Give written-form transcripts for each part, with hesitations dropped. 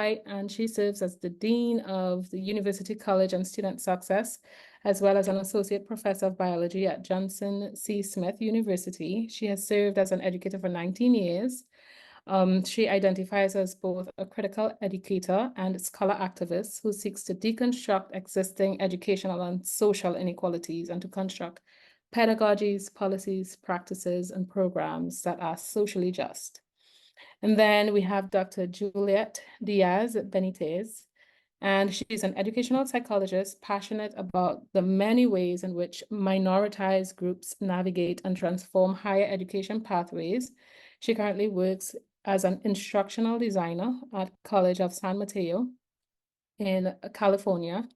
White, and she serves as the Dean of the University College and Student Success, as well as an Associate Professor of Biology at Johnson C. Smith University. She has served as an educator for 19 years. She identifies as both a critical educator and scholar activist who seeks to deconstruct existing educational and social inequalities and to construct pedagogies, policies, practices, and programs that are socially just. And then we have Dr. Juliet Diaz Benitez, and she's an educational psychologist passionate about the many ways in which minoritized groups navigate and transform higher education pathways. She currently works as an instructional designer at College of San Mateo in California,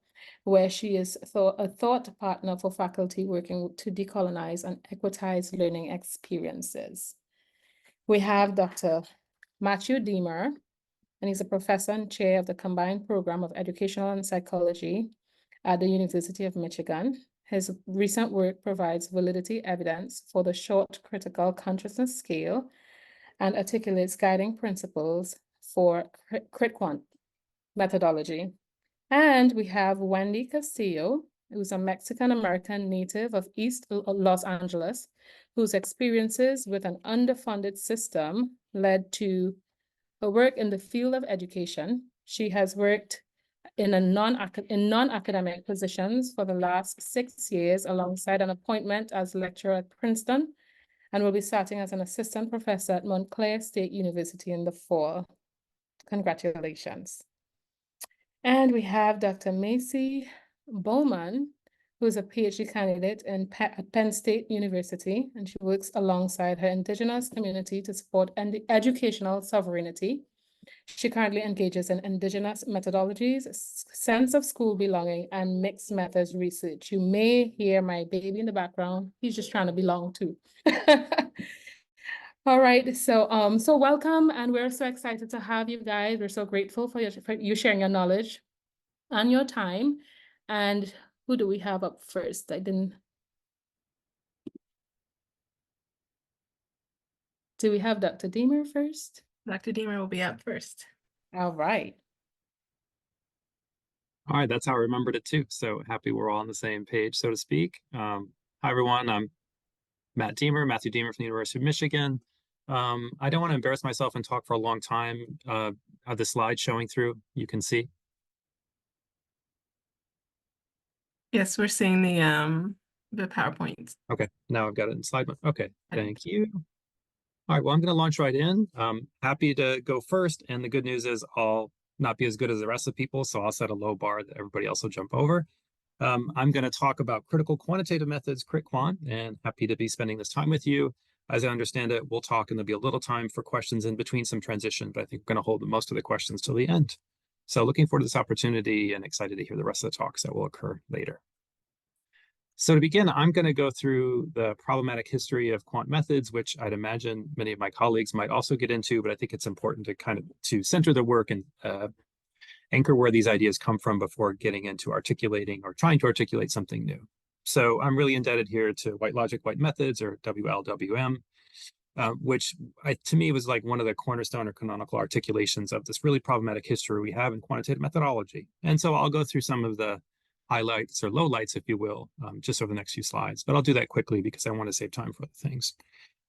where she is a thought partner for faculty working to decolonize and equitize learning experiences. We have Dr. Matthew Deemer, and he's a professor and chair of the Combined Program of Educational and Psychology at the University of Michigan. His recent work provides validity evidence for the short critical consciousness scale and articulates guiding principles for crit-quant methodology. And we have Wendy Castillo, who's a Mexican-American native of East Los Angeles, whose experiences with an underfunded system led to her work in the field of education. She has worked in non-academic positions for the last 6 years alongside an appointment as lecturer at Princeton, and will be starting as an assistant professor at Montclair State University in the fall. Congratulations. And we have Dr. Macy Bowman, who is a PhD candidate at Penn State University, and she works alongside her Indigenous community to support educational sovereignty. She currently engages in Indigenous methodologies, sense of school belonging, and mixed methods research. You may hear my baby in the background. He's just trying to belong too. All right, so welcome, and we're so excited to have you guys. We're so grateful for you sharing your knowledge and your time. And who do we have up first? Do we have Dr. Deemer first? Dr. Deemer will be up first. All right. All right, that's how I remembered it too. So happy we're all on the same page, so to speak. Hi, everyone. I'm Matthew Deemer from the University of Michigan. I don't want to embarrass myself and talk for a long time. Are the slides showing through? You can see. Yes, we're seeing the PowerPoint. Okay, now I've got it in slide mode. Okay, thank you. All right, well, I'm going to launch right in. Happy to go first, and the good news is I'll not be as good as the rest of people, so I'll set a low bar that everybody else will jump over. I'm going to talk about critical quantitative methods, crit-quant, and happy to be spending this time with you. As I understand it, we'll talk, and there'll be a little time for questions in between some transition, but I think we're going to hold most of the questions till the end. So looking forward to this opportunity and excited to hear the rest of the talks that will occur later. So to begin, I'm going to go through the problematic history of quant methods, which I'd imagine many of my colleagues might also get into, but I think it's important to center the work and anchor where these ideas come from before getting into articulating or trying to articulate something new. So I'm really indebted here to White Logic, White Methods, or WLWM, which to me was like one of the cornerstone or canonical articulations of this really problematic history we have in quantitative methodology. And so I'll go through some of the highlights or lowlights, if you will, just over the next few slides. But I'll do that quickly because I want to save time for other things.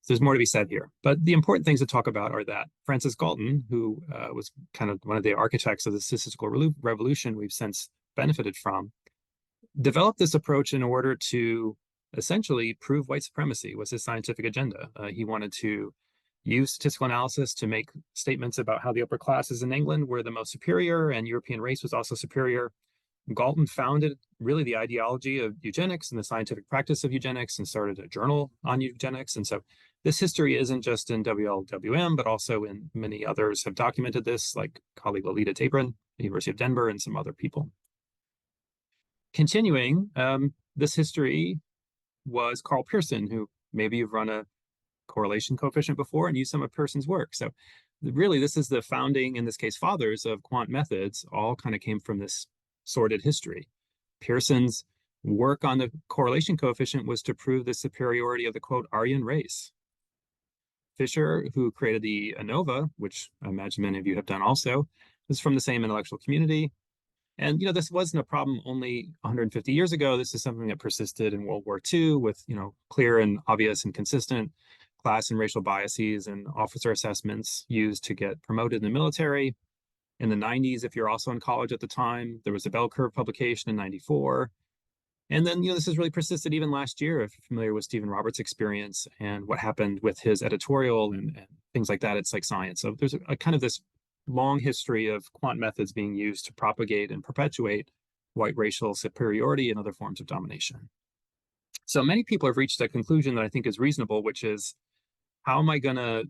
So there's more to be said here. But the important things to talk about are that Francis Galton, who was kind of one of the architects of the statistical revolution we've since benefited from, developed this approach in order to essentially prove white supremacy was his scientific agenda. He wanted to use statistical analysis to make statements about how the upper classes in England were the most superior and European race was also superior. Galton founded really the ideology of eugenics and the scientific practice of eugenics and started a journal on eugenics. And so this history isn't just in WLWM, but also in many others have documented this, like colleague Lolita Tabrin, the University of Denver, and some other people. Continuing, this history was Carl Pearson, who maybe you've run a correlation coefficient before and used some of Pearson's work. So really, this is the founding, in this case, fathers of quant methods, all kind of came from this sordid history. Pearson's work on the correlation coefficient was to prove the superiority of the, quote, Aryan race. Fisher, who created the ANOVA, which I imagine many of you have done also, is from the same intellectual community. And, this wasn't a problem only 150 years ago. This is something that persisted in World War II with, clear and obvious and consistent class and racial biases and officer assessments used to get promoted in the military. In the 90s, if you're also in college at the time, there was a bell curve publication in 94. And then, this has really persisted even last year. If you're familiar with Stephen Roberts' experience and what happened with his editorial and things like that, it's like science. So there's a kind of this long history of quant methods being used to propagate and perpetuate white racial superiority and other forms of domination. So many people have reached a conclusion that I think is reasonable, which is, how am I going to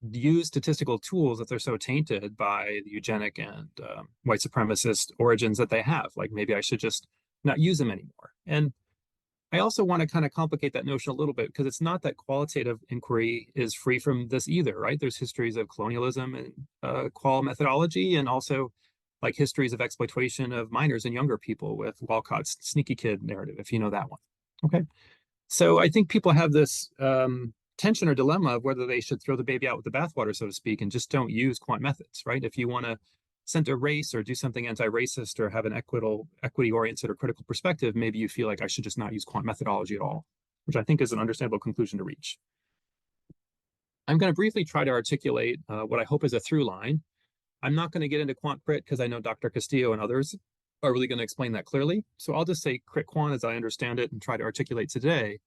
use statistical tools if they're so tainted by the eugenic and white supremacist origins that they have? Like, maybe I should just not use them anymore. And I also want to kind of complicate that notion a little bit, because it's not that qualitative inquiry is free from this either, right? There's histories of colonialism and qual methodology, and also like histories of exploitation of minors and younger people with Walcott's sneaky kid narrative, if you know that one. Okay. So I think people have this tension or dilemma of whether they should throw the baby out with the bathwater, so to speak, and just don't use quant methods, right? If you want to center race or do something anti-racist or have an equity-oriented or critical perspective, maybe you feel like I should just not use quant methodology at all, which I think is an understandable conclusion to reach. I'm going to briefly try to articulate what I hope is a through line. I'm not going to get into quant crit because I know Dr. Castillo and others are really going to explain that clearly. So I'll just say crit quant as I understand it and try to articulate today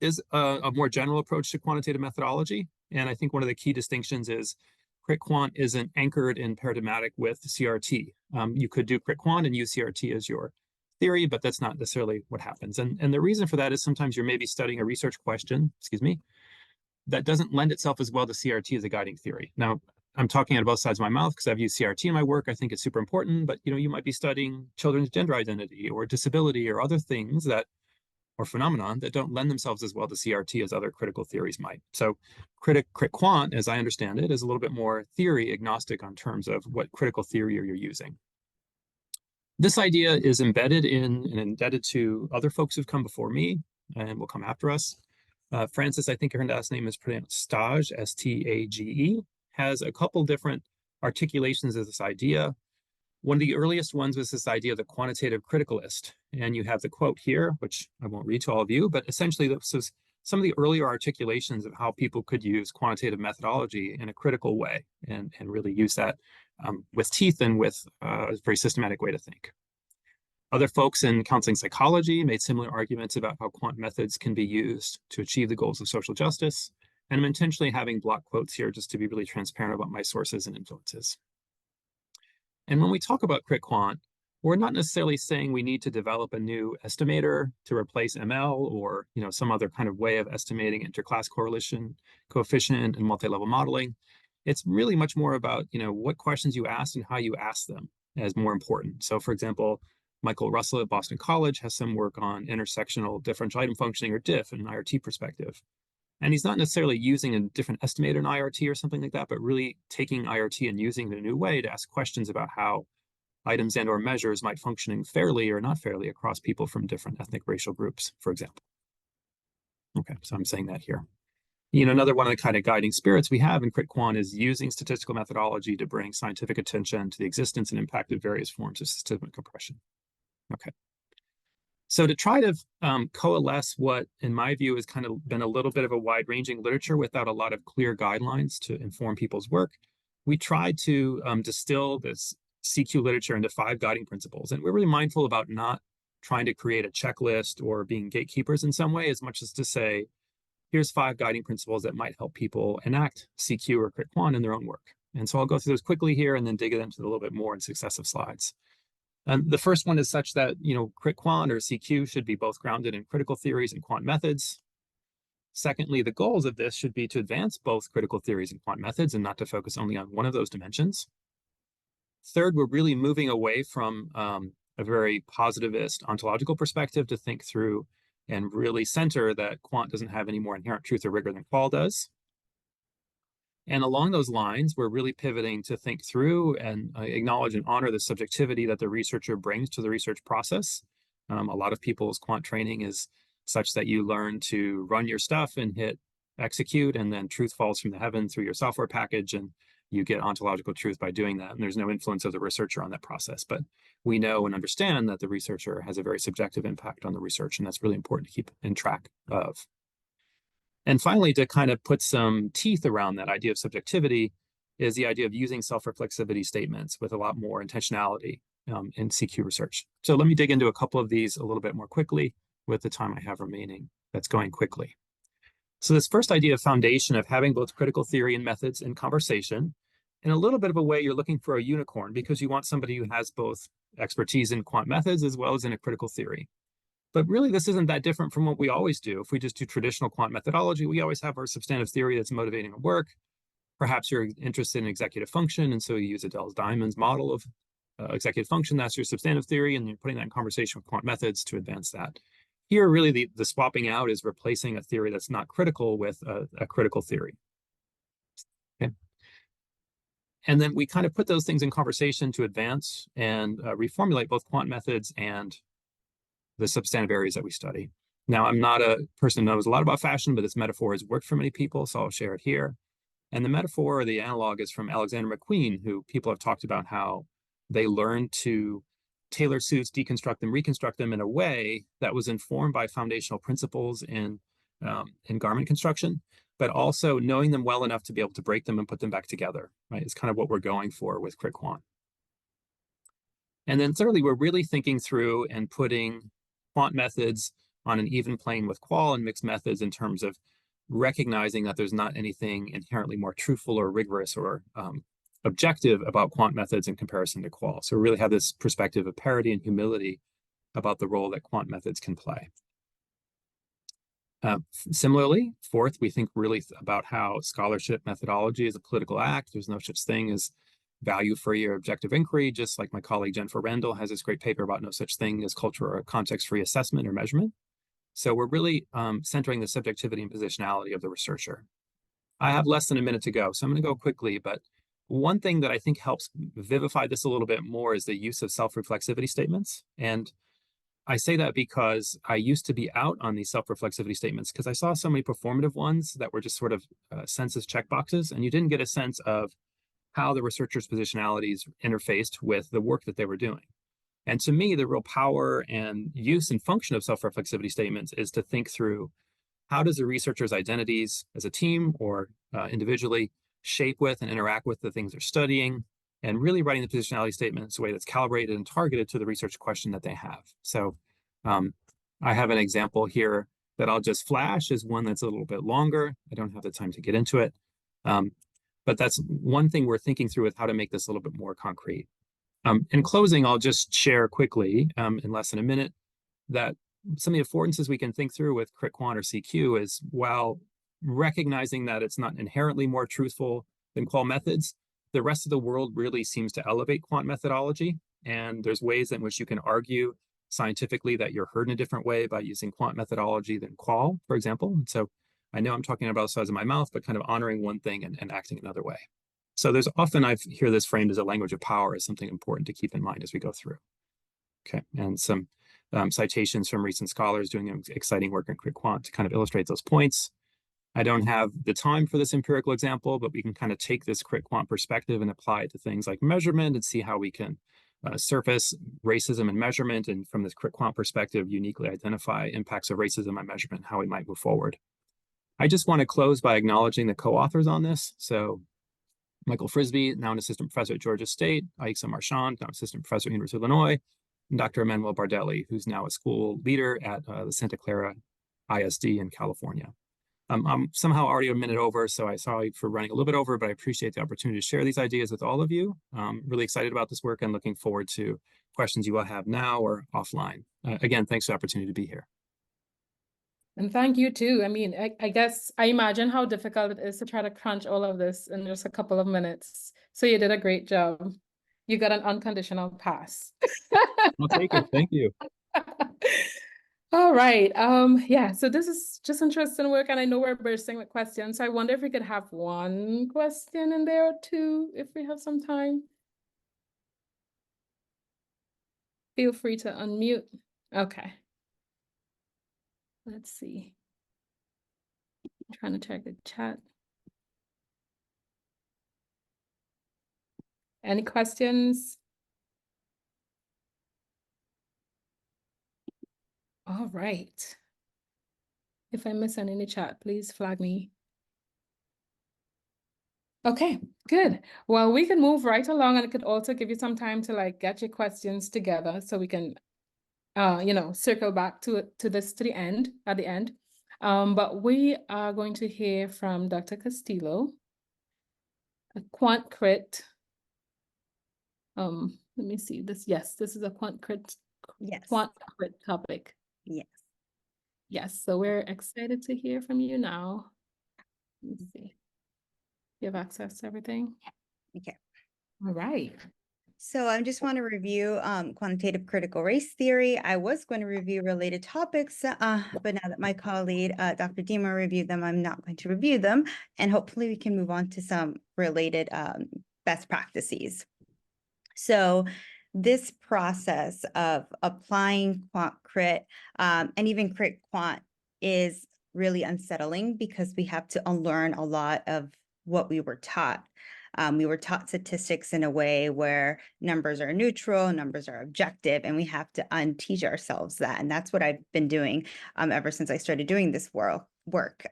is a more general approach to quantitative methodology. And I think one of the key distinctions is crit quant isn't anchored in paradigmatic with CRT. You could do crit quant and use CRT as your theory, but that's not necessarily what happens. And the reason for that is sometimes you're maybe studying a research question, that doesn't lend itself as well to CRT as a guiding theory. Now, I'm talking out of both sides of my mouth because I've used CRT in my work. I think it's super important, but you might be studying children's gender identity or disability or other things or phenomenon that don't lend themselves as well to CRT as other critical theories might. So crit quant, as I understand it, is a little bit more theory agnostic on terms of what critical theory you're using. This idea is embedded in and indebted to other folks who've come before me and will come after us. Frances, I think her last name is pronounced Stage, S-T-A-G-E, has a couple different articulations of this idea. One of the earliest ones was this idea of the quantitative criticalist. And you have the quote here, which I won't read to all of you, but essentially this was some of the earlier articulations of how people could use quantitative methodology in a critical way and really use that with teeth and with a very systematic way to think. Other folks in counseling psychology made similar arguments about how quant methods can be used to achieve the goals of social justice. And I'm intentionally having block quotes here just to be really transparent about my sources and influences. And when we talk about crit quant, we're not necessarily saying we need to develop a new estimator to replace ML or some other kind of way of estimating interclass correlation coefficient and multi-level modeling. It's really much more about what questions you ask and how you ask them as more important. So for example, Michael Russell at Boston College has some work on intersectional differential item functioning, or DIF, in an IRT perspective. And he's not necessarily using a different estimator in IRT or something like that, but really taking IRT and using it in a new way to ask questions about how items and or measures might functioning fairly or not fairly across people from different ethnic racial groups, for example. Okay, so I'm saying that here. Another one of the kind of guiding spirits we have in crit quant is using statistical methodology to bring scientific attention to the existence and impact of various forms of systemic oppression. Okay. So to try to coalesce what, in my view, has kind of been a little bit of a wide-ranging literature without a lot of clear guidelines to inform people's work, we tried to distill this CQ literature into 5 guiding principles. And we're really mindful about not trying to create a checklist or being gatekeepers in some way, as much as to say, here's 5 guiding principles that might help people enact CQ or crit quant in their own work. And so I'll go through those quickly here and then dig into it a little bit more in successive slides. The first one is such that, crit quant or CQ should be both grounded in critical theories and quant methods. Secondly, the goals of this should be to advance both critical theories and quant methods and not to focus only on one of those dimensions. Third, we're really moving away from a very positivist ontological perspective to think through and really center that quant doesn't have any more inherent truth or rigor than qual does. And along those lines, we're really pivoting to think through and acknowledge and honor the subjectivity that the researcher brings to the research process. A lot of people's quant training is such that you learn to run your stuff and hit execute, and then truth falls from the heaven through your software package, and you get ontological truth by doing that, and there's no influence of the researcher on that process. But we know and understand that the researcher has a very subjective impact on the research, and that's really important to keep in track of. And finally, to kind of put some teeth around that idea of subjectivity is the idea of using self-reflexivity statements with a lot more intentionality in CQ research. So let me dig into a couple of these a little bit more quickly with the time I have remaining. That's going quickly. So this first idea of foundation of having both critical theory and methods in conversation, in a little bit of a way, you're looking for a unicorn because you want somebody who has both expertise in quant methods as well as in a critical theory. But really, this isn't that different from what we always do. If we just do traditional quant methodology, we always have our substantive theory that's motivating our work. Perhaps you're interested in executive function, and so you use Adele Diamond's model of executive function. That's your substantive theory, and you're putting that in conversation with quant methods to advance that. Here, really, the swapping out is replacing a theory that's not critical with a critical theory. Okay. And then we kind of put those things in conversation to advance and reformulate both quant methods and the substantive areas that we study. Now, I'm not a person who knows a lot about fashion, but this metaphor has worked for many people, so I'll share it here. And the metaphor or the analog is from Alexander McQueen, who people have talked about how they learned to tailor suits, deconstruct them, reconstruct them in a way that was informed by foundational principles in garment construction, but also knowing them well enough to be able to break them and put them back together, right? It's kind of what we're going for with Crit Quant. And then thirdly, we're really thinking through and putting quant methods on an even plane with qual and mixed methods in terms of recognizing that there's not anything inherently more truthful or rigorous or objective about quant methods in comparison to qual. So we really have this perspective of parity and humility about the role that quant methods can play. Similarly, fourth, we think really about how scholarship methodology is a political act. There's no such thing as value-free or objective inquiry, just like my colleague Jennifer Randall has this great paper about no such thing as cultural or context-free assessment or measurement. So we're really centering the subjectivity and positionality of the researcher. I have less than a minute to go, so I'm going to go quickly, but one thing that I think helps vivify this a little bit more is the use of self-reflexivity statements. And I say that because I used to be out on these self-reflexivity statements because I saw so many performative ones that were just sort of census checkboxes, and you didn't get a sense of how the researcher's positionalities interfaced with the work that they were doing. And to me, the real power and use and function of self-reflexivity statements is to think through how does the researcher's identities as a team or individually shape with and interact with the things they're studying, and really writing the positionality statements in a way that's calibrated and targeted to the research question that they have. So I have an example here that I'll just flash as one that's a little bit longer. I don't have the time to get into it. But that's one thing we're thinking through with how to make this a little bit more concrete. In closing, I'll just share quickly, in less than a minute, that some of the affordances we can think through with Crit Quant or CQ is, while recognizing that it's not inherently more truthful than qual methods, the rest of the world really seems to elevate quant methodology. And there's ways in which you can argue scientifically that you're heard in a different way by using quant methodology than qual, for example. And so I know I'm talking about the size of my mouth, but kind of honoring one thing and acting another way. So there's often I hear this framed as a language of power as something important to keep in mind as we go through. Okay, and some citations from recent scholars doing exciting work in Crit Quant to kind of illustrate those points. I don't have the time for this empirical example, but we can kind of take this Crit Quant perspective and apply it to things like measurement and see how we can surface racism and measurement, and from this Crit Quant perspective, uniquely identify impacts of racism on measurement and how we might move forward. I just want to close by acknowledging the co-authors on this. So Michael Frisby, now an assistant professor at Georgia State, Aixa Marchand, now assistant professor at University of Illinois, and Dr. Emmanuel Bardelli, who's now a school leader at the Santa Clara ISD in California. I'm somehow already a minute over, so I'm sorry for running a little bit over, but I appreciate the opportunity to share these ideas with all of you. I'm really excited about this work and looking forward to questions you will have now or offline. Again, thanks for the opportunity to be here. And thank you too. I mean, I guess I imagine how difficult it is to try to crunch all of this in just a couple of minutes. So you did a great job. You got an unconditional pass. I'll take it. Thank you. All right. Yeah, so this is just interesting work, and I know we're bursting with questions. So I wonder if we could have one question in there or two if we have some time. Feel free to unmute. Okay. Let's see. I'm trying to check the chat. Any questions? All right. If I miss any in the chat, please flag me. Okay, good. Well, we can move right along, and it could also give you some time to like get your questions together so we can circle back to this to the end at the end. But we are going to hear from Dr. Castillo, a quant crit. Let me see this. Yes, this is a quant crit topic. Yes. Yes, so we're excited to hear from you now. Let me see. You have access to everything? Okay. All right. So I just want to review quantitative critical race theory. I was going to review related topics, but now that my colleague, Dr. Dima, reviewed them, I'm not going to review them. And hopefully we can move on to some related best practices. So this process of applying quant crit and even crit quant is really unsettling because we have to unlearn a lot of what we were taught. We were taught statistics in a way where numbers are neutral, numbers are objective, and we have to unteach ourselves that. And that's what I've been doing ever since I started doing this work.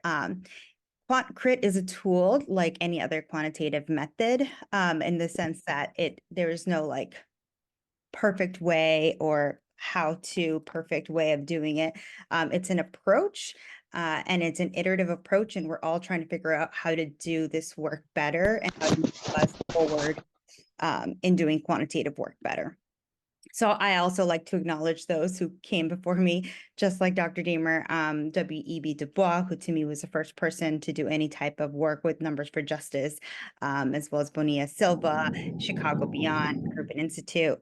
Quant crit is a tool like any other quantitative method in the sense that there is no like perfect way or how-to perfect way of doing it. It's an approach and it's an iterative approach, and we're all trying to figure out how to do this work better and how to move us forward in doing quantitative work better. So I also like to acknowledge those who came before me, just like Dr. Deemer, W.E.B. Du Bois, who to me was the first person to do any type of work with Numbers for Justice, as well as Bonilla Silva, Chicago Beyond, Urban Institute.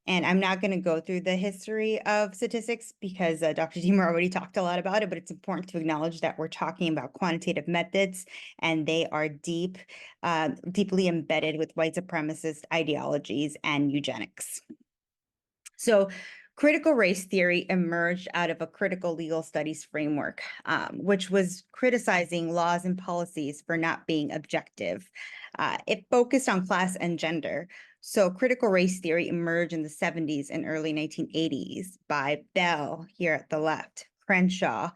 And I'm not going to go through the history of statistics because Dr. Deemer already talked a lot about it, but it's important to acknowledge that we're talking about quantitative methods, and they are deeply embedded with white supremacist ideologies and eugenics. So critical race theory emerged out of a critical legal studies framework, which was criticizing laws and policies for not being objective. It focused on class and gender. So critical race theory emerged in the 70s and early 1980s by Bell here at the left, Crenshaw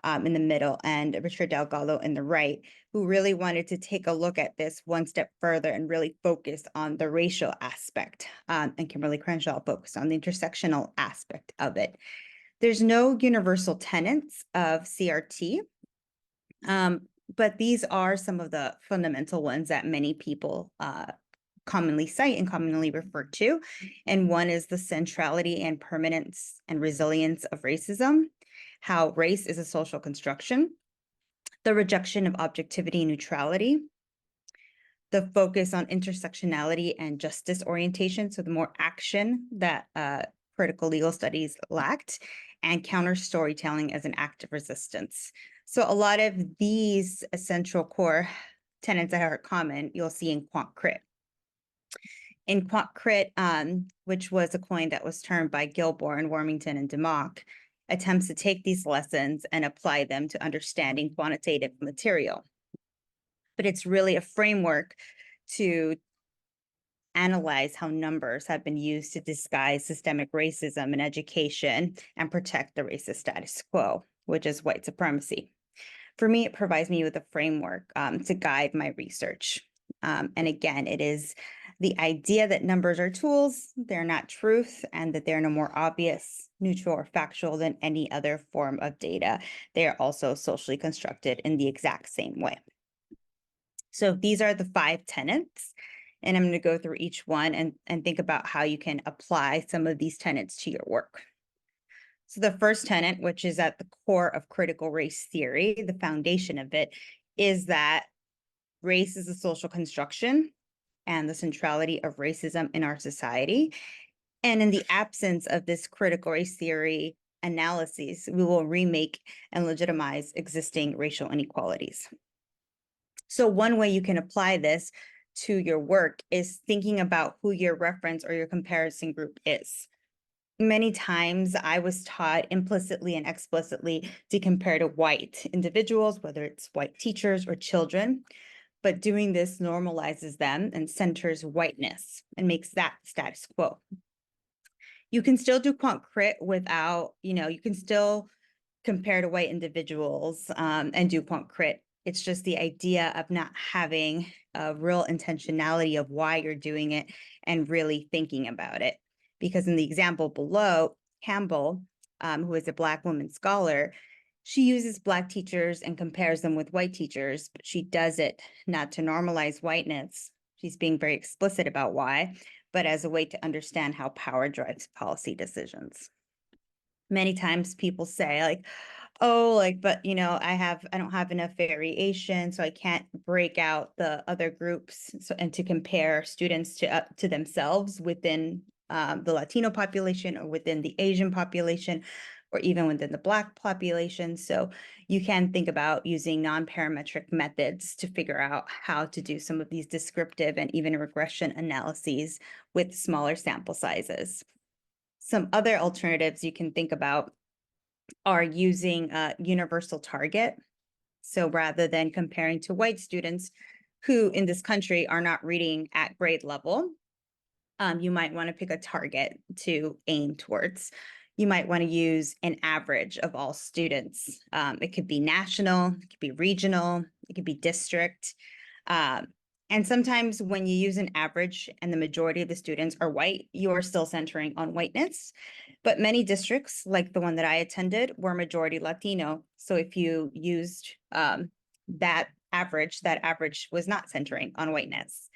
in the middle, and Richard Delgado in the right, who really wanted to take a look at this one step further and really focus on the racial aspect. And Kimberly Crenshaw focused on the intersectional aspect of it. There's no universal tenets of CRT, but these are some of the fundamental ones that many people commonly cite and commonly refer to. And one is the centrality and permanence and resilience of racism, how race is a social construction, the rejection of objectivity and neutrality, the focus on intersectionality and justice orientation, so the more action that critical legal studies lacked, and counter storytelling as an act of resistance. So a lot of these essential core tenets that are common, you'll see in quant crit. In quant crit, which was a coin that was termed by Gilmore and Warmington and DeMock, attempts to take these lessons and apply them to understanding quantitative material. But it's really a framework to analyze how numbers have been used to disguise systemic racism in education and protect the racist status quo, which is white supremacy. For me, it provides me with a framework to guide my research. And again, it is the idea that numbers are tools, they're not truth, and that they're no more obvious, neutral, or factual than any other form of data. They are also socially constructed in the exact same way. So these are the 5 tenets, and I'm going to go through each one and think about how you can apply some of these tenets to your work. So the first tenet, which is at the core of critical race theory, the foundation of it, is that race is a social construction and the centrality of racism in our society. And in the absence of this critical race theory analyses, we will remake and legitimize existing racial inequalities. So one way you can apply this to your work is thinking about who your reference or your comparison group is. Many times I was taught implicitly and explicitly to compare to white individuals, whether it's white teachers or children. but doing this normalizes them and centers whiteness and makes that status quo. You can still do quant crit without, you can still compare to white individuals and do quant crit. It's just the idea of not having a real intentionality of why you're doing it and really thinking about it. Because in the example below, Campbell, who is a Black woman scholar, she uses Black teachers and compares them with white teachers, but she does it not to normalize whiteness. She's being very explicit about why, but as a way to understand how power drives policy decisions. Many times people say like, oh, like, but I don't have enough variation, so I can't break out the other groups and to compare students to themselves within the Latino population or within the Asian population or even within the Black population. So you can think about using non-parametric methods to figure out how to do some of these descriptive and even regression analyses with smaller sample sizes. Some other alternatives you can think about are using a universal target. So rather than comparing to white students who in this country are not reading at grade level, you might want to pick a target to aim towards. You might want to use an average of all students. It could be national, it could be regional, it could be district. And sometimes when you use an average and the majority of the students are white, you are still centering on whiteness. But many districts, like the one that I attended, were majority Latino. So if you used that average was not centering on whiteness.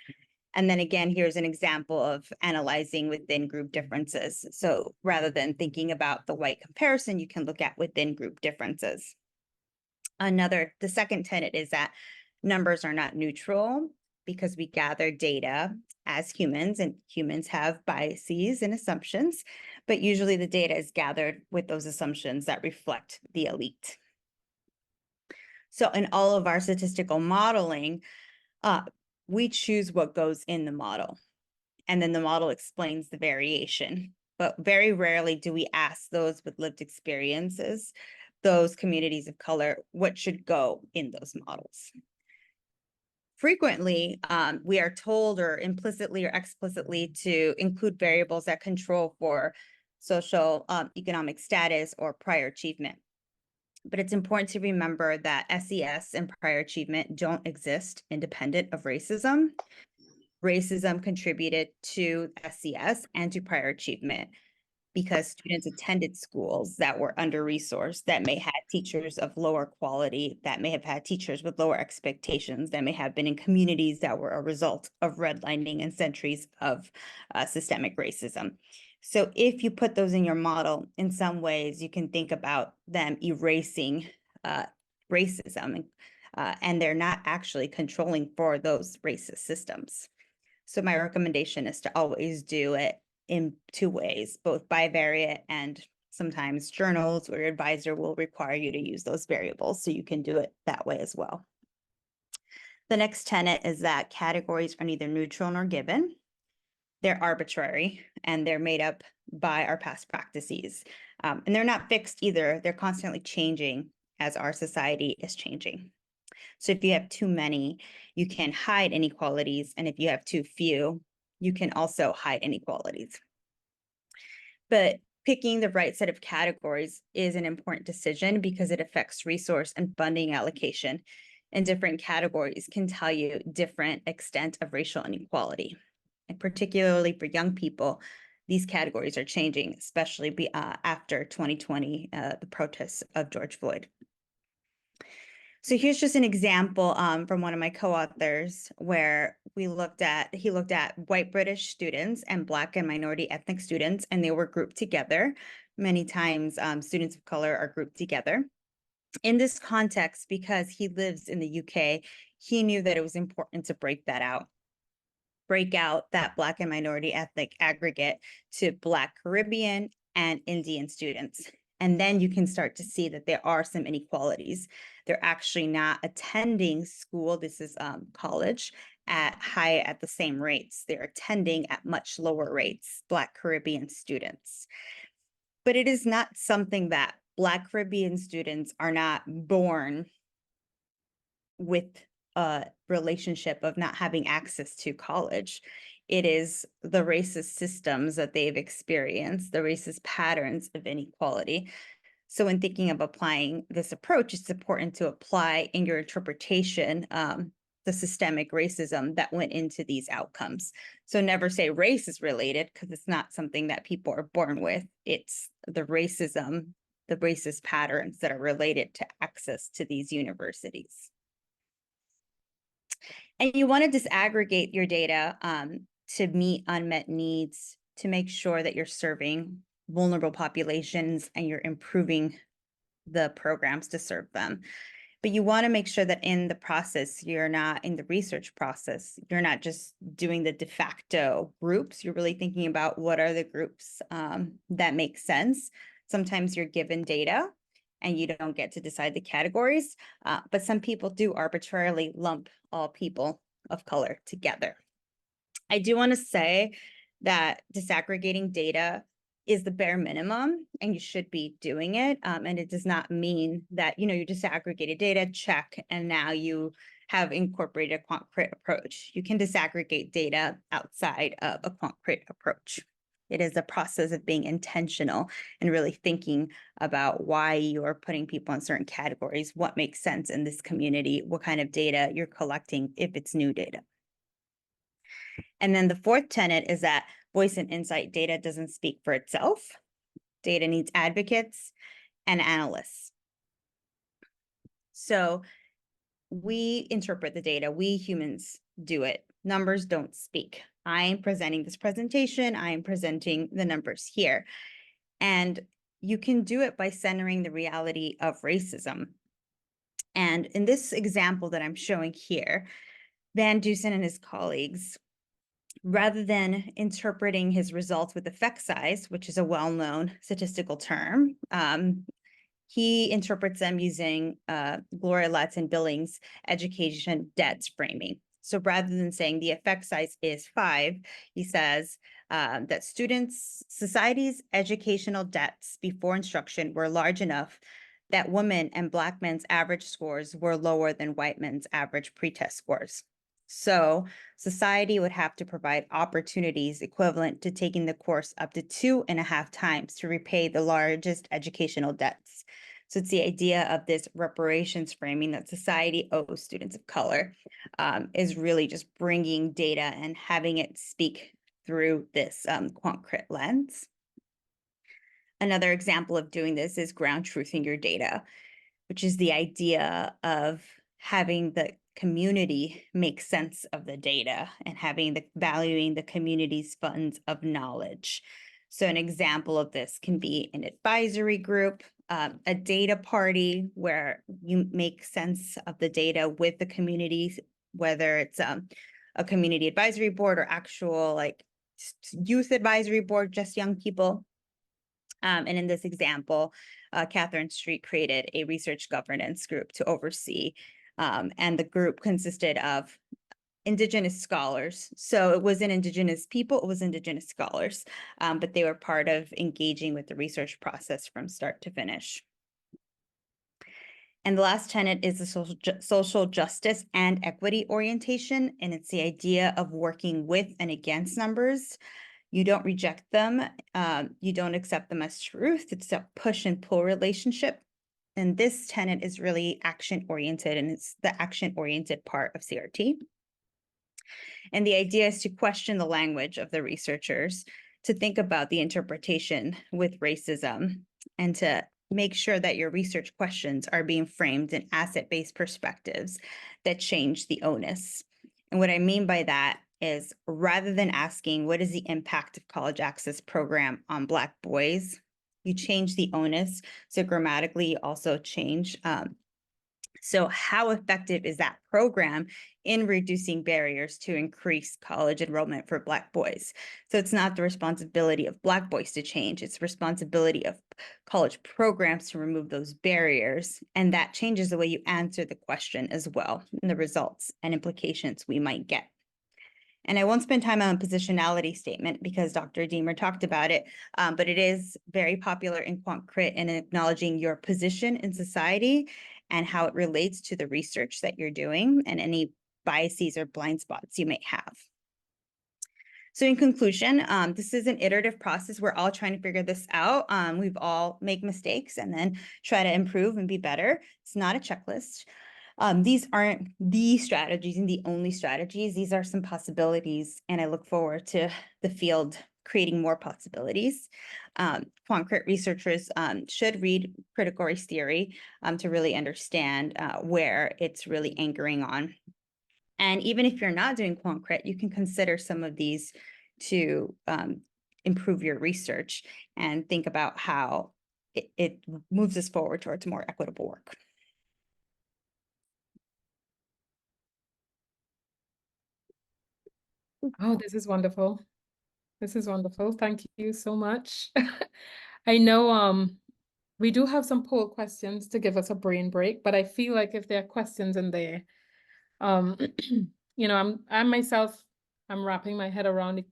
And then again, here's an example of analyzing within group differences. So rather than thinking about the white comparison, you can look at within group differences. The second tenet is that numbers are not neutral because we gather data as humans, and humans have biases and assumptions, but usually the data is gathered with those assumptions that reflect the elite. So in all of our statistical modeling, we choose what goes in the model, and then the model explains the variation. But very rarely do we ask those with lived experiences, those communities of color, what should go in those models. Frequently, we are told or implicitly or explicitly to include variables that control for social economic status or prior achievement. But it's important to remember that SES and prior achievement don't exist independent of racism. Racism contributed to SES and to prior achievement because students attended schools that were under-resourced, that may have teachers of lower quality, that may have had teachers with lower expectations, that may have been in communities that were a result of redlining and centuries of systemic racism. So if you put those in your model, in some ways, you can think about them erasing racism, and they're not actually controlling for those racist systems. So my recommendation is to always do it in two ways, both bivariate and sometimes journals where your advisor will require you to use those variables. So you can do it that way as well. The next tenet is that categories are neither neutral nor given. They're arbitrary and they're made up by our past practices. And they're not fixed either. They're constantly changing as our society is changing. So if you have too many, you can hide inequalities. And if you have too few, you can also hide inequalities. But picking the right set of categories is an important decision because it affects resource and funding allocation. And different categories can tell you different extent of racial inequality. And particularly for young people, these categories are changing, especially after 2020, the protests of George Floyd. So here's just an example from one of my co-authors where he looked at white British students and Black and minority ethnic students, and they were grouped together. Many times students of color are grouped together. In this context, because he lives in the UK, he knew that it was important to break out that Black and minority ethnic aggregate to Black Caribbean and Indian students. And then you can start to see that there are some inequalities. They're actually not attending school, this is college, at the same rates. They're attending at much lower rates, Black Caribbean students. But it is not something that Black Caribbean students are not born with a relationship of not having access to college. It is the racist systems that they've experienced, the racist patterns of inequality. So when thinking of applying this approach, it's important to apply in your interpretation the systemic racism that went into these outcomes. So never say race is related, because it's not something that people are born with. It's the racism, the racist patterns that are related to access to these universities. And you want to disaggregate your data to meet unmet needs, to make sure that you're serving vulnerable populations and you're improving the programs to serve them. But you want to make sure that in the process, you're not in the research process, you're not just doing the de facto groups. You're really thinking about what are the groups that make sense. Sometimes you're given data and you don't get to decide the categories, but some people do arbitrarily lump all people of color together. I do want to say that disaggregating data is the bare minimum, and you should be doing it. And it does not mean that, you disaggregated data, check, and now you have incorporated a quant crit approach. You can disaggregate data outside of a quant crit approach. It is a process of being intentional and really thinking about why you're putting people in certain categories, what makes sense in this community, what kind of data you're collecting if it's new data. And then the fourth tenet is that voice and insight data doesn't speak for itself. Data needs advocates and analysts. So we interpret the data, we humans do it. Numbers don't speak. I am presenting this presentation, I am presenting the numbers here. And you can do it by centering the reality of racism. And in this example that I'm showing here, Van Dusen and his colleagues, rather than interpreting his results with effect size, which is a well-known statistical term, he interprets them using Gloria Ladson-Billings' education debts framing. So rather than saying the effect size is 5, he says that society's educational debts before instruction were large enough that women and Black men's average scores were lower than white men's average pretest scores. So society would have to provide opportunities equivalent to taking the course up to 2.5 times to repay the largest educational debts. So it's the idea of this reparations framing that society owes students of color is really just bringing data and having it speak through this quant crit lens. Another example of doing this is ground truthing your data, which is the idea of having the community make sense of the data and valuing the community's funds of knowledge. So an example of this can be an advisory group, a data party where you make sense of the data with the community, whether it's a community advisory board or actual youth advisory board, just young people. And in this example, Catherine Street created a research governance group to oversee, and the group consisted of Indigenous scholars. So it wasn't Indigenous people, it was Indigenous scholars, but they were part of engaging with the research process from start to finish. And the last tenet is the social justice and equity orientation, and it's the idea of working with and against numbers. You don't reject them. You don't accept them as truth. It's a push and pull relationship. And this tenet is really action-oriented, and it's the action-oriented part of CRT. And the idea is to question the language of the researchers, to think about the interpretation with racism, and to make sure that your research questions are being framed in asset-based perspectives that change the onus. And what I mean by that is, rather than asking what is the impact of college access program on Black boys, you change the onus. So grammatically, you also change. So how effective is that program in reducing barriers to increase college enrollment for Black boys? So it's not the responsibility of Black boys to change, it's the responsibility of college programs to remove those barriers. And that changes the way you answer the question as well, and the results and implications we might get. And I won't spend time on a positionality statement because Dr. Deemer talked about it, but it is very popular in quant crit in acknowledging your position in society and how it relates to the research that you're doing and any biases or blind spots you may have. So in conclusion, this is an iterative process. We're all trying to figure this out. We've all make mistakes and then try to improve and be better. It's not a checklist. These aren't the strategies and the only strategies. These are some possibilities, and I look forward to the field creating more possibilities. Quant crit researchers should read critical race theory to really understand where it's really anchoring on. And even if you're not doing quant crit, you can consider some of these to improve your research and think about how it moves us forward towards more equitable work. Oh, this is wonderful. This is wonderful. Thank you so much. I know we do have some poll questions to give us a brain break, but I feel like if there are questions in there, you know, I'm wrapping my head around the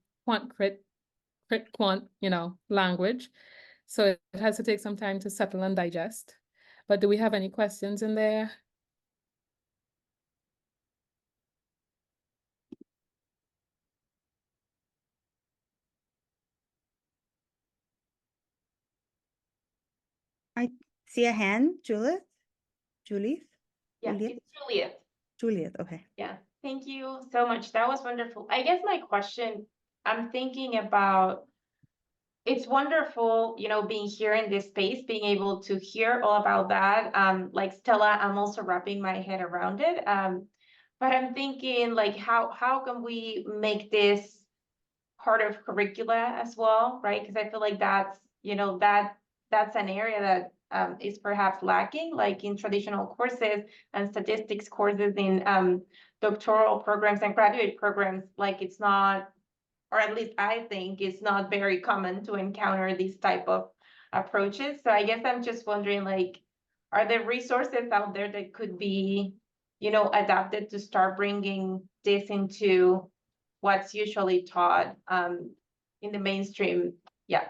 crit quant, language. So it has to take some time to settle and digest. But do we have any questions in there? I see a hand, Juliet? Juliet? Yeah, Juliet? it's Juliet. Juliet, okay. Yeah, thank you so much. That was wonderful. I guess my question, I'm thinking about, it's wonderful, being here in this space, being able to hear all about that. Like Stella, I'm also wrapping my head around it. But I'm thinking like, how can we make this part of curricula as well, right? Because I feel like that's, that's an area that is perhaps lacking, like in traditional courses and statistics courses in doctoral programs and graduate programs, like it's not, or at least I think it's not very common to encounter these type of approaches. So I guess I'm just wondering, like, are there resources out there that could be, adapted to start bringing this into what's usually taught in the mainstream? Yeah.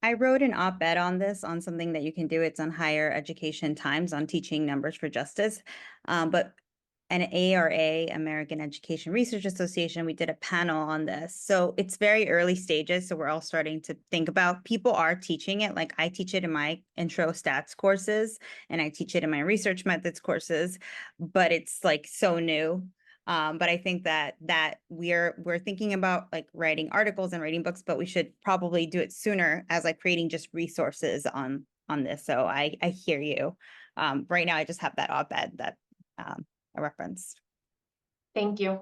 I wrote an op-ed on this, on something that you can do. It's on Higher Education Times on teaching numbers for justice. But an ARA, American Education Research Association, we did a panel on this. So it's very early stages. So we're all starting to think about, people are teaching it. Like I teach it in my intro stats courses and I teach it in my research methods courses, but it's like so new. But I think that we're thinking about like writing articles and writing books, but we should probably do it sooner as like creating just resources on this. So I hear you. Right now I just have that op-ed that I referenced. Thank you.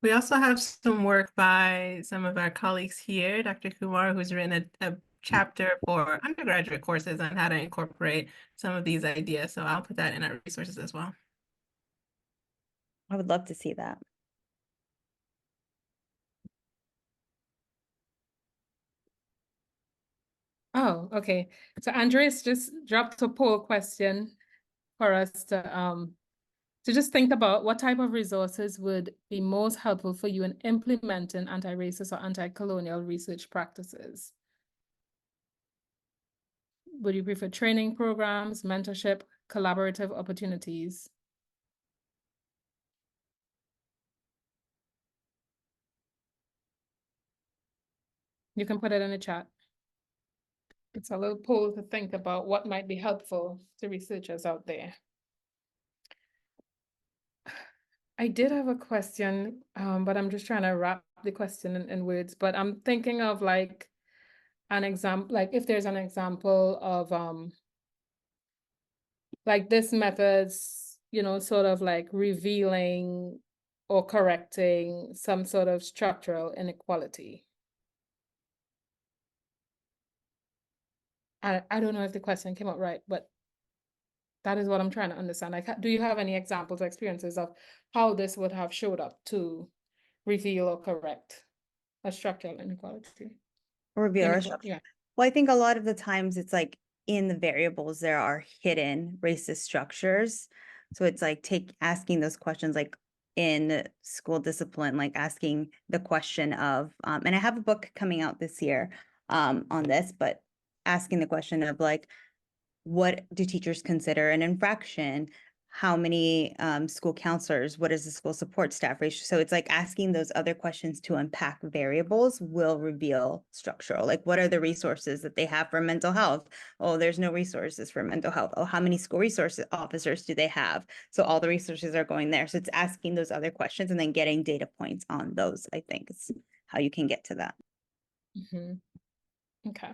We also have some work by some of our colleagues here, Dr. Kumar, who's written a chapter for undergraduate courses on how to incorporate some of these ideas. So I'll put that in our resources as well. I would love to see that. Oh, okay. So Andres just dropped a poll question for us to just think about what type of resources would be most helpful for you in implementing anti-racist or anti-colonial research practices. Would you prefer training programs, mentorship, collaborative opportunities? You can put it in the chat. It's a little poll to think about what might be helpful to researchers out there. I did have a question, but I'm just trying to wrap the question in words, but I'm thinking of like an example, like if there's an example of like this method's, sort of like revealing or correcting some sort of structural inequality. I don't know if the question came out right, but that is what I'm trying to understand. Like, do you have any examples or experiences of how this would have showed up to reveal or correct a structural inequality? Reveal our structure. Yeah. Well, I think a lot of the times it's like in the variables, there are hidden racist structures. So it's like asking those questions like in school discipline, like asking the question of, and I have a book coming out this year on this, but asking the question of like, what do teachers consider an infraction? How many school counselors? What is the school support staff ratio? So it's like asking those other questions to unpack variables will reveal structural. Like, what are the resources that they have for mental health? Oh, there's no resources for mental health. Oh, how many school resource officers do they have? So all the resources are going there. So it's asking those other questions and then getting data points on those, I think, is how you can get to that. Mhm. Okay.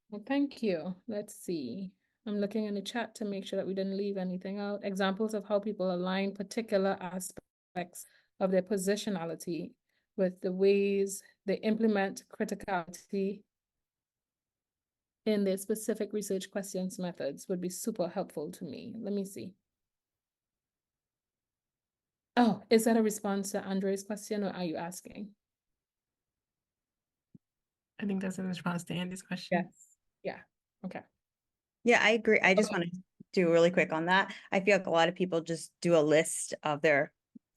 Well, thank you. Let's see. I'm looking in the chat to make sure that we didn't leave anything out. Examples of how people align particular aspects of their positionality with the ways they implement criticality in their specific research questions methods would be super helpful to me. Let me see. Oh, is that a response to Andre's question, or are you asking? I think that's in response to Andy's question. Yes. Yeah. Okay. Yeah, I agree. I just Okay. want to do really quick on that. I feel like a lot of people just do a list of their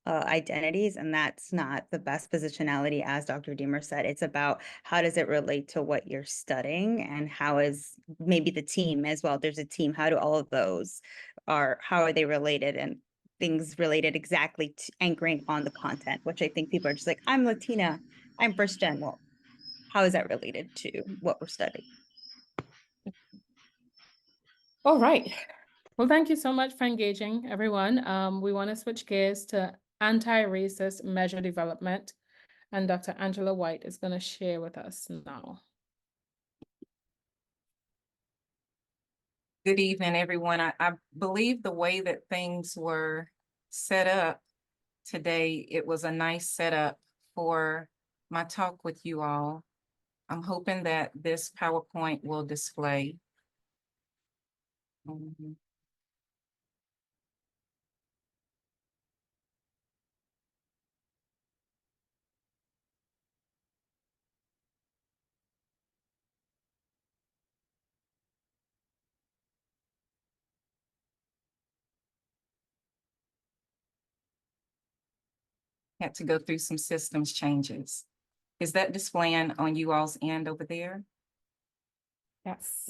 identities, and that's not the best positionality, as Dr. Deemer said. It's about how does it relate to what you're studying, and how is maybe the team as well. There's a team. How do all of those how are they related, and things related exactly to anchoring on the content, which I think people are just like, I'm Latina, I'm first gen. Well, how is that related to what we're studying? All right. Well, thank you so much for engaging, everyone. We want to switch gears to anti-racist measure development, and Dr. Angela White is going to share with us now. Good evening, everyone. I believe the way that things were set up today, it was a nice setup for my talk with you all. I'm hoping that this PowerPoint will display. Had to go through some systems changes. Is that displaying on you all's end over there? Yes.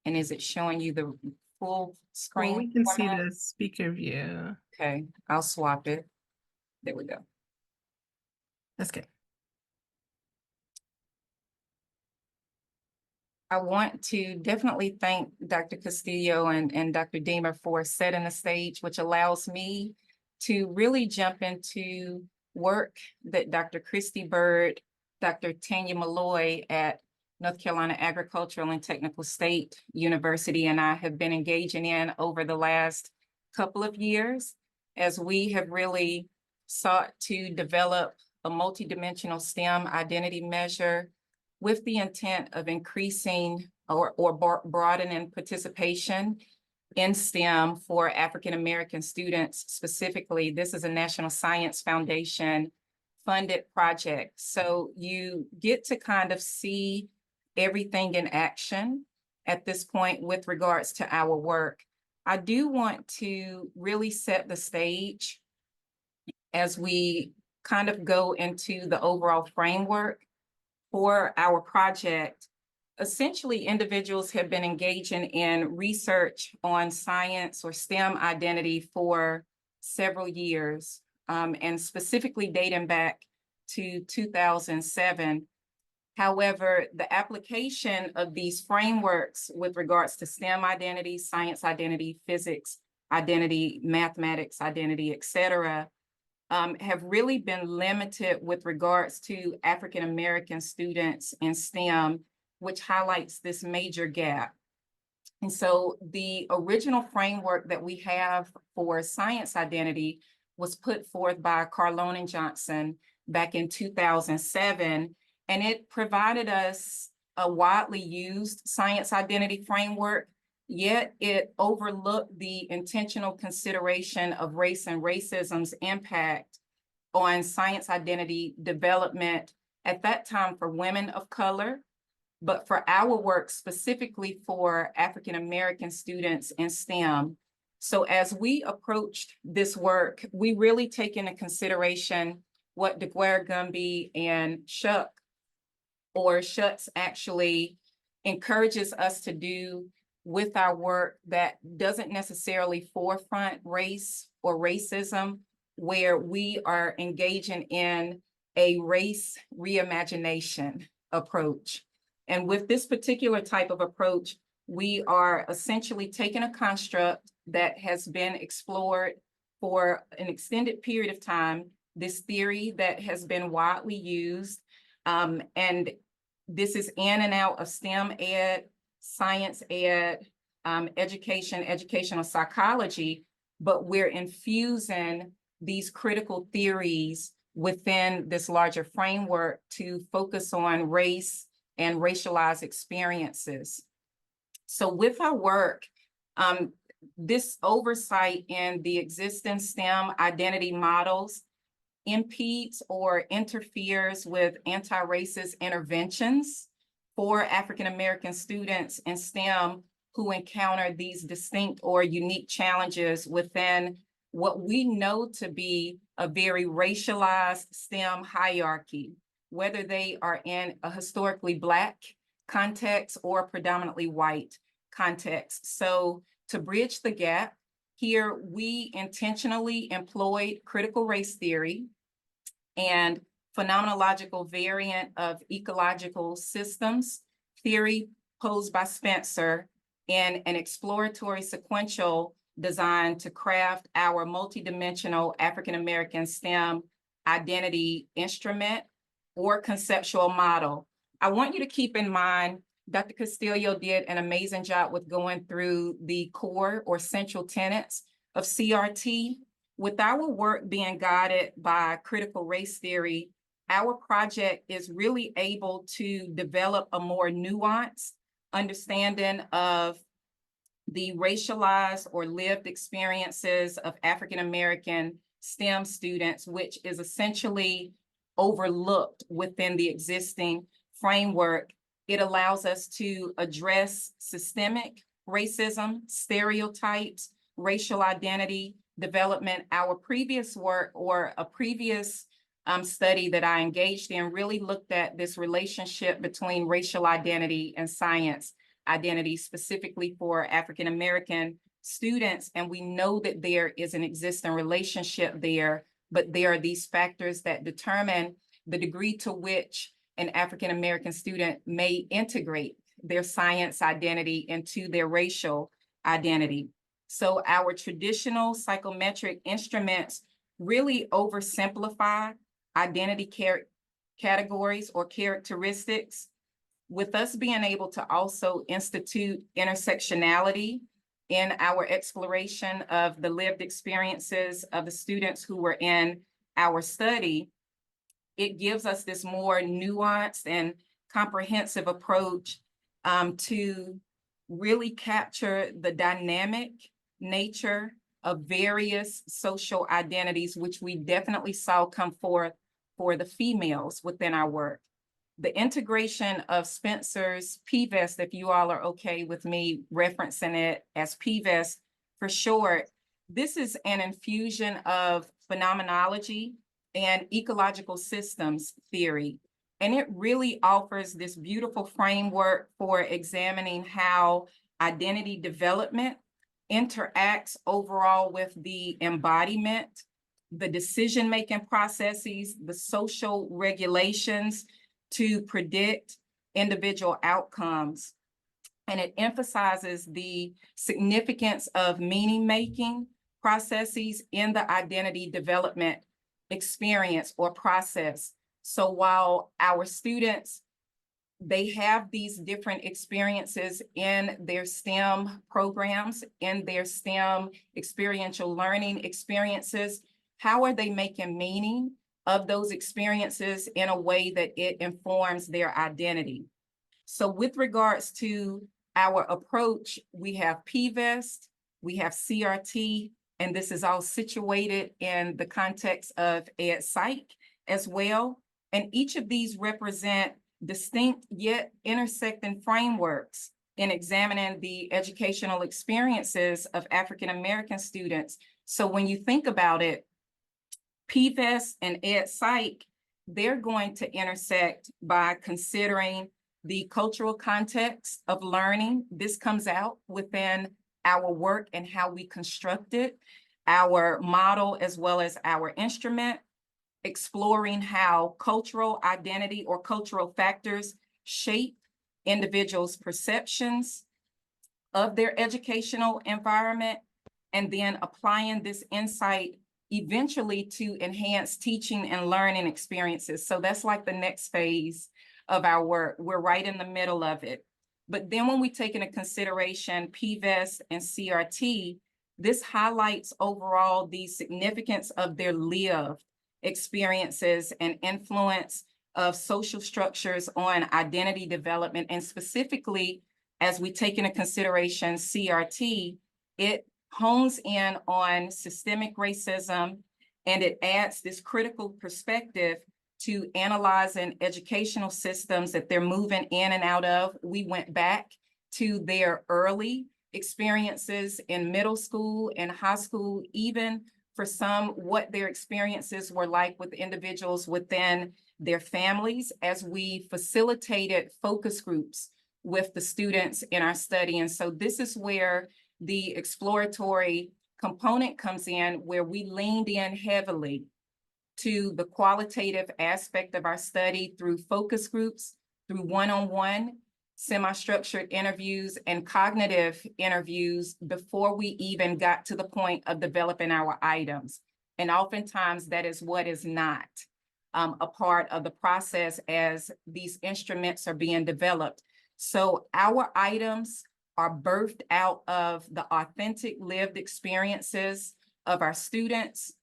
And is it showing you the full screen? Well, we can see format? the speaker view. Okay, I'll swap it. There we go. That's good. I want to definitely thank Dr. Castillo and Dr. Deemer for setting the stage, which allows me to really jump into work that Dr. Christy Bird, Dr. Tanya Malloy at North Carolina Agricultural and Technical State University and I have been engaging in over the last couple of years, as we have really sought to develop a multidimensional STEM identity measure with the intent of increasing or broadening participation in STEM for African American students. Specifically, this is a National Science Foundation funded project. So you get to kind of see everything in action at this point with regards to our work. I do want to really set the stage as we kind of go into the overall framework for our project. Essentially, individuals have been engaging in research on science or STEM identity for several years, and specifically dating back to 2007. However, the application of these frameworks with regards to STEM identity, science identity, physics identity, mathematics identity, et cetera, have really been limited with regards to African American students in STEM, which highlights this major gap. And so the original framework that we have for science identity was put forth by Carlone and Johnson back in 2007, and it provided us a widely used science identity framework, yet it overlooked the intentional consideration of race and racism's impact on science identity development at that time for women of color, but for our work specifically for African American students in STEM. So as we approached this work, we really take into consideration what DeGuerre Gumby and Shucks actually encourages us to do with our work that doesn't necessarily forefront race or racism, where we are engaging in a race reimagination approach. And with this particular type of approach, we are essentially taking a construct that has been explored for an extended period of time, this theory that has been widely used, and this is in and out of STEM ed, science ed, education, educational psychology, but we're infusing these critical theories within this larger framework to focus on race and racialized experiences. So with our work, this oversight in the existing STEM identity models impedes or interferes with anti-racist interventions for African-American students in STEM who encounter these distinct or unique challenges within what we know to be a very racialized STEM hierarchy, whether they are in a historically Black context or predominantly white context. So to bridge the gap, here we intentionally employed critical race theory and phenomenological variant of ecological systems theory posed by Spencer in an exploratory sequential design to craft our multidimensional African-American STEM identity instrument or conceptual model. I want you to keep in mind, Dr. Castillo did an amazing job with going through the core or central tenets of CRT. With our work being guided by critical race theory, our project is really able to develop a more nuanced understanding of the racialized or lived experiences of African-American STEM students, which is essentially overlooked within the existing framework. It allows us to address systemic racism, stereotypes, racial identity development. Our previous work or a previous study that I engaged in really looked at this relationship between racial identity and science identity, specifically for African-American students. And we know that there is an existing relationship there, but there are these factors that determine the degree to which an African-American student may integrate their science identity into their racial identity. So our traditional psychometric instruments really oversimplify identity categories or characteristics, with us being able to also institute intersectionality in our exploration of the lived experiences of the students who were in our study. It gives us this more nuanced and comprehensive approach to really capture the dynamic nature of various social identities, which we definitely saw come forth for the females within our work. The integration of Spencer's PVEST, if you all are okay with me referencing it as PVEST for short, this is an infusion of phenomenology and ecological systems theory. And it really offers this beautiful framework for examining how identity development interacts overall with the embodiment, the decision-making processes, the social regulations to predict individual outcomes. And it emphasizes the significance of meaning-making processes in the identity development experience or process. So while our students, they have these different experiences in their STEM programs, in their STEM experiential learning experiences, how are they making meaning of those experiences in a way that it informs their identity? So with regards to our approach, we have PVEST, we have CRT, and this is all situated in the context of Ed Psych as well. And each of these represent distinct yet intersecting frameworks in examining the educational experiences of African-American students. So when you think about it, PVEST and Ed Psych, they're going to intersect by considering the cultural context of learning. This comes out within our work and how we construct it, our model as well as our instrument, exploring how cultural identity or cultural factors shape individuals' perceptions of their educational environment, and then applying this insight eventually to enhance teaching and learning experiences. So that's like the next phase of our work. We're right in the middle of it. But then when we take into consideration PVEST and CRT, this highlights overall the significance of their lived experiences and influence of social structures on identity development. And specifically, as we take into consideration CRT, it hones in on systemic racism, and it adds this critical perspective to analyzing educational systems that they're moving in and out of. We went back to their early experiences in middle school and high school, even for some, what their experiences were like with individuals within their families, as we facilitated focus groups with the students in our study. And so this is where the exploratory component comes in, where we leaned in heavily to the qualitative aspect of our study through focus groups, through one-on-one, semi-structured interviews, and cognitive interviews before we even got to the point of developing our items. And oftentimes that is what is not a part of the process as these instruments are being developed. So our items are birthed out of the authentic lived experiences of our students.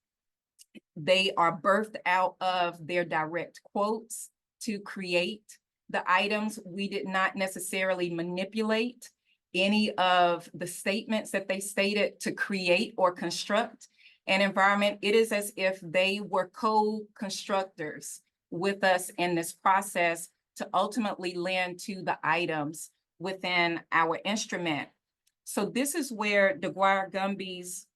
They are birthed out of their direct quotes to create the items. We did not necessarily manipulate any of the statements that they stated to create or construct an environment. It is as if they were co-constructors with us in this process to ultimately lend to the items within our instrument. So this is where Dwyer-Gumby's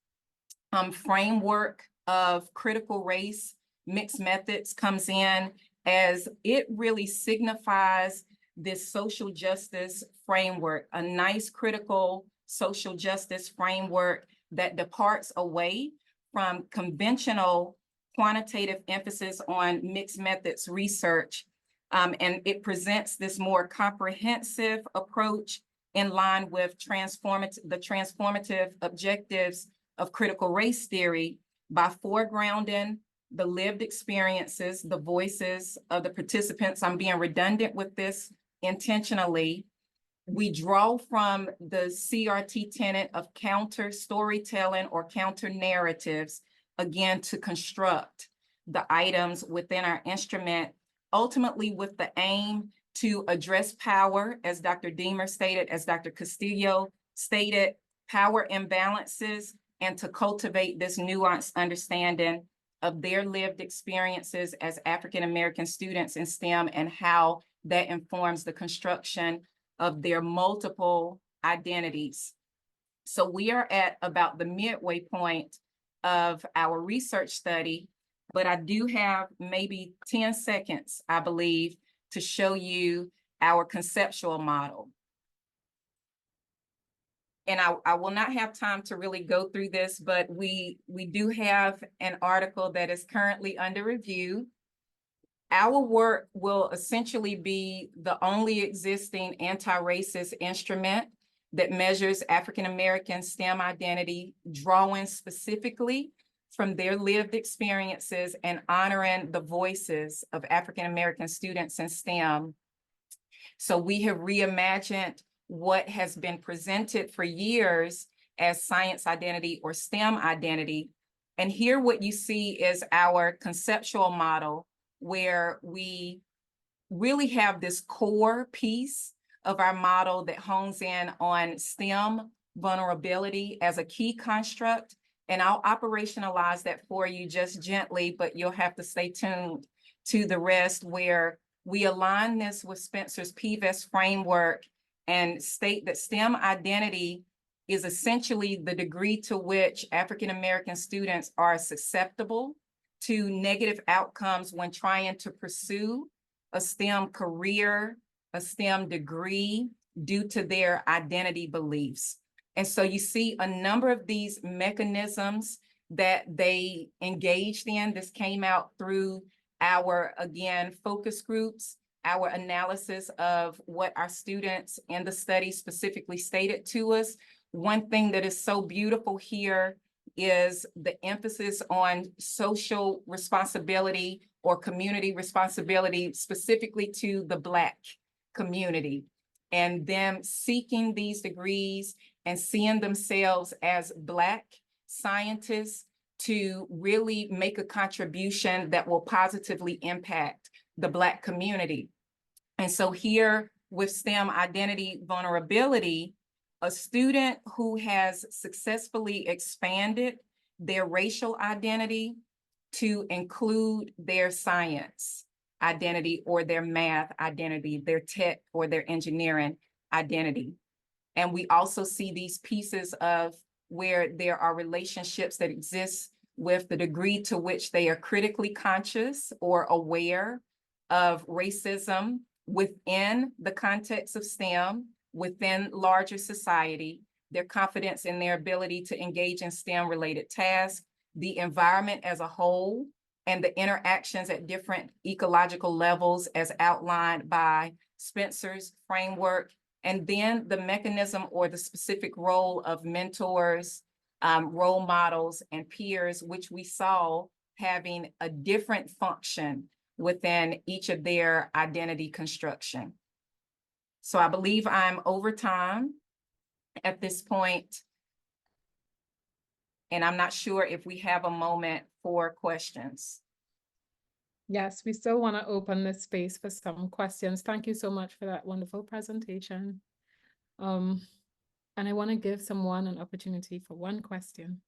framework of critical race mixed methods comes in, as it really signifies this social justice framework, a nice critical social justice framework that departs away from conventional quantitative emphasis on mixed methods research. And it presents this more comprehensive approach in line with the transformative objectives of critical race theory by foregrounding the lived experiences, the voices of the participants. I'm being redundant with this intentionally. We draw from the CRT tenet of counter storytelling or counter narratives, again, to construct the items within our instrument, ultimately with the aim to address power, as Dr. Deemer stated, as Dr. Castillo stated, power imbalances, and to cultivate this nuanced understanding of their lived experiences as African-American students in STEM and how that informs the construction of their multiple identities. So we are at about the midway point of our research study, but I do have maybe 10 seconds, I believe, to show you our conceptual model. And I will not have time to really go through this, but we do have an article that is currently under review. Our work will essentially be the only existing anti-racist instrument that measures African-American STEM identity, drawing specifically from their lived experiences and honoring the voices of African-American students in STEM. So we have reimagined what has been presented for years as science identity or STEM identity. And here what you see is our conceptual model, where we really have this core piece of our model that hones in on STEM vulnerability as a key construct. And I'll operationalize that for you just gently, but you'll have to stay tuned to the rest, where we align this with Spencer's PVEST framework and state that STEM identity is essentially the degree to which African-American students are susceptible to negative outcomes when trying to pursue a STEM career, a STEM degree due to their identity beliefs. And so you see a number of these mechanisms that they engaged in. This came out through our, again, focus groups, our analysis of what our students in the study specifically stated to us. One thing that is so beautiful here is the emphasis on social responsibility or community responsibility, specifically to the Black community, and them seeking these degrees and seeing themselves as Black scientists to really make a contribution that will positively impact the Black community. And so here with STEM identity vulnerability, a student who has successfully expanded their racial identity to include their science identity or their math identity, their tech or their engineering identity. And we also see these pieces of where there are relationships that exist with the degree to which they are critically conscious or aware of racism within the context of STEM, within larger society, their confidence in their ability to engage in STEM-related tasks, the environment as a whole, and the interactions at different ecological levels as outlined by Spencer's framework, and then the mechanism or the specific role of mentors, role models, and peers, which we saw having a different function within each of their identity construction. So I believe I'm over time at this point, and I'm not sure if we have a moment for questions. Yes, we still want to open this space for some questions. Thank you so much for that wonderful presentation. And I want to give someone an opportunity for one question.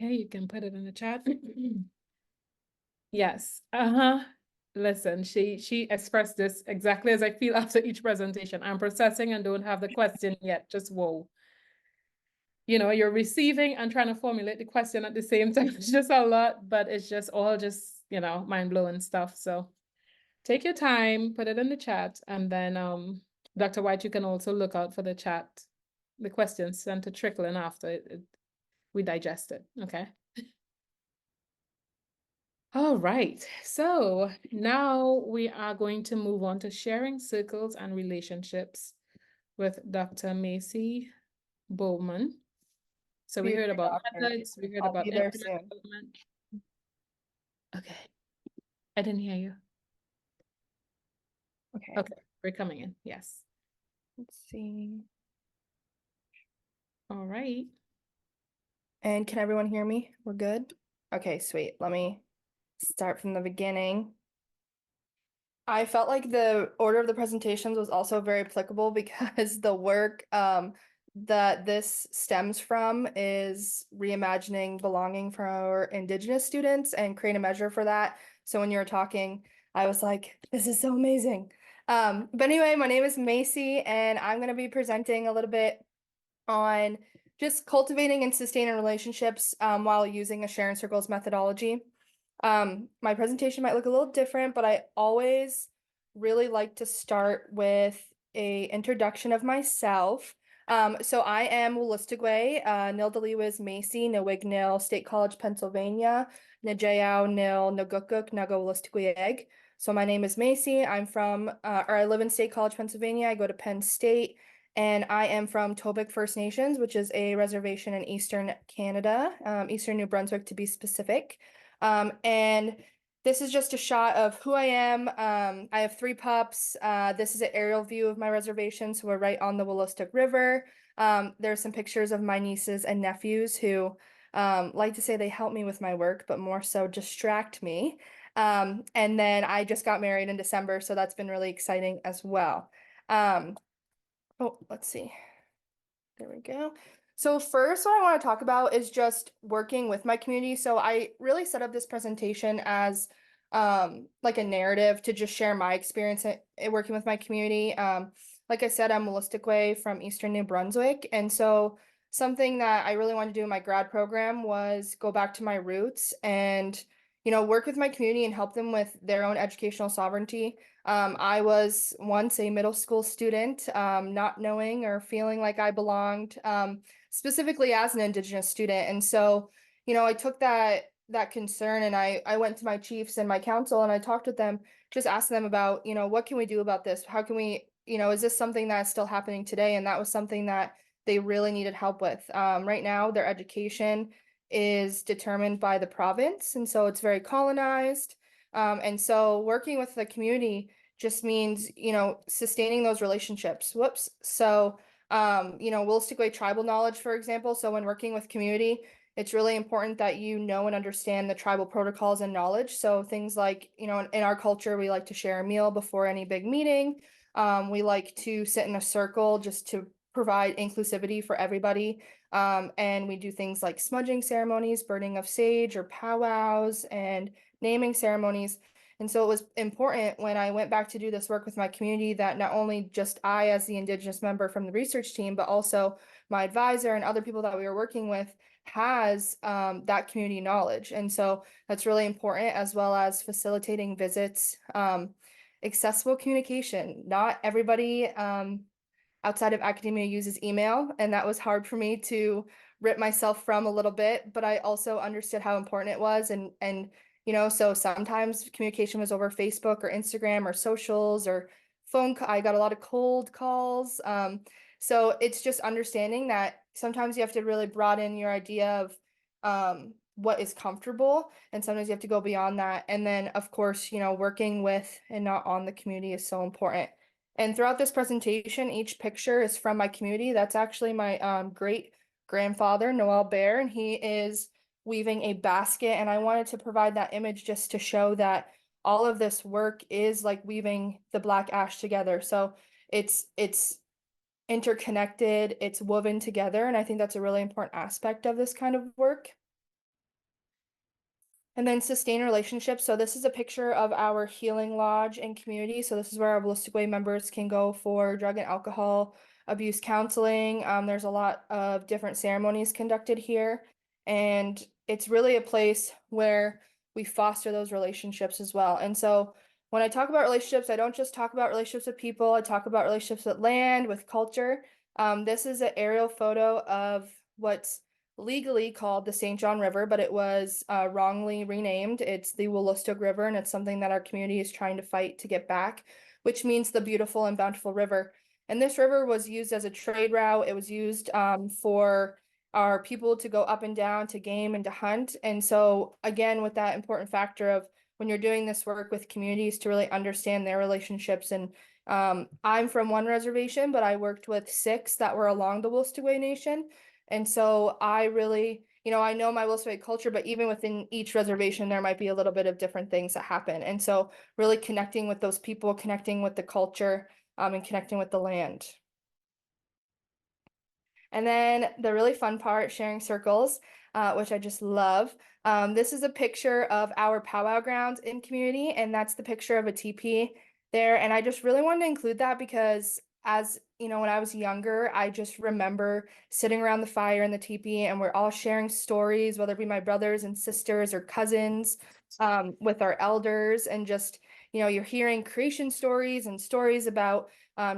Okay, you can put it in the chat. Yes. Listen, she expressed this exactly as I feel after each presentation. I'm processing and don't have the question yet. Just whoa. You know, you're receiving and trying to formulate the question at the same time. It's just a lot, but it's just all just, you know, mind-blowing stuff. So take your time, put it in the chat, and then Dr. White, you can also look out for the chat, the questions sent to trickle in after we digest it. Okay. All right, so now we are going to move on to sharing circles and relationships with Dr. Macy Bowman. So we heard about methods, we heard about instrument development. Okay, I didn't hear you. Okay, we're coming in, yes. Let's see. All right. And can everyone hear me? We're good? Okay, sweet. Let me start from the beginning. I felt like the order of the presentations was also very applicable because the work that this stems from is reimagining belonging for Indigenous students and create a measure for that. So when you were talking, I was like, this is so amazing. But anyway, my name is Macy, and I'm going to be presenting a little bit on just cultivating and sustaining relationships while using a sharing circles methodology. My presentation might look a little different, but I always really like to start with a introduction of myself. So I am Wolastoqey, Nildaliwis Macy, Newignil, State College, Pennsylvania, Najayao Nil Nagukuk Naga Wolastoqey. So my name is Macy. I'm from, or I live in State College, Pennsylvania. I go to Penn State, and I am from Tobic First Nations, which is a reservation in Eastern Canada, Eastern New Brunswick to be specific. And this is just a shot of who I am. I have 3 pups. This is an aerial view of my reservation, so we're right on the Wolastoq River. There's some pictures of my nieces and nephews who like to say they help me with my work, but more so distract me. And then I just got married in December, so that's been really exciting as well. Oh, let's see. There we go. So first, what I want to talk about is just working with my community. So I really set up this presentation as like a narrative to just share my experience in working with my community. Like I said, I'm Wolastoqey from Eastern New Brunswick. And so something that I really wanted to do in my grad program was go back to my roots and, work with my community and help them with their own educational sovereignty. I was once a middle school student, not knowing or feeling like I belonged, specifically as an Indigenous student. And so, I took that concern and I went to my chiefs and my council and I talked with them, just asking them about, what can we do about this? How can we, is this something that's still happening today? And that was something that they really needed help with. Right now, their education is determined by the province, and so it's very colonized. And so working with the community just means, sustaining those relationships. Whoops. So, Willistic tribal knowledge, for example. So when working with community, it's really important that you know and understand the tribal protocols and knowledge. So things like, in our culture, we like to share a meal before any big meeting. We like to sit in a circle just to provide inclusivity for everybody. And we do things like smudging ceremonies, burning of sage or powwows, and naming ceremonies. And so it was important when I went back to do this work with my community that not only just I as the Indigenous member from the research team, but also my advisor and other people that we were working with has that community knowledge. And so that's really important, as well as facilitating visits, accessible communication. Not everybody outside of academia uses email, and that was hard for me to rip myself from a little bit, but I also understood how important it was. And so sometimes communication was over Facebook or Instagram or socials or phone. I got a lot of cold calls. So it's just understanding that sometimes you have to really broaden your idea of what is comfortable, and sometimes you have to go beyond that. And then, of course, working with and not on the community is so important. And throughout this presentation, each picture is from my community. That's actually my great grandfather, Noel Bear, and he is weaving a basket. And I wanted to provide that image just to show that all of this work is like weaving the black ash together. So it's interconnected, it's woven together. And I think that's a really important aspect of this kind of work. And then sustain relationships. So this is a picture of our healing lodge and community. So this is where our Ballistic Way members can go for drug and alcohol abuse counseling. There's a lot of different ceremonies conducted here. And it's really a place where we foster those relationships as well. And so when I talk about relationships, I don't just talk about relationships with people. I talk about relationships with land, with culture. This is an aerial photo of what's legally called the St. John River, but it was wrongly renamed. It's the Willistic River, and it's something that our community is trying to fight to get back, which means the beautiful and bountiful river. And this river was used as a trade route. It was used for our people to go up and down to game and to hunt. And so again, with that important factor of when you're doing this work with communities to really understand their relationships. And I'm from one reservation, but I worked with 6 that were along the Willistic Way Nation. And so I really, I know my Willistic Way culture, but even within each reservation, there might be a little bit of different things that happen. And so really connecting with those people, connecting with the culture, and connecting with the land. And then the really fun part, sharing circles, which I just love. This is a picture of our powwow grounds in community, and that's the picture of a teepee there. And I just really wanted to include that because as when I was younger, I just remember sitting around the fire in the teepee and we're all sharing stories, whether it be my brothers and sisters or cousins, with our elders, and just, you're hearing creation stories and stories about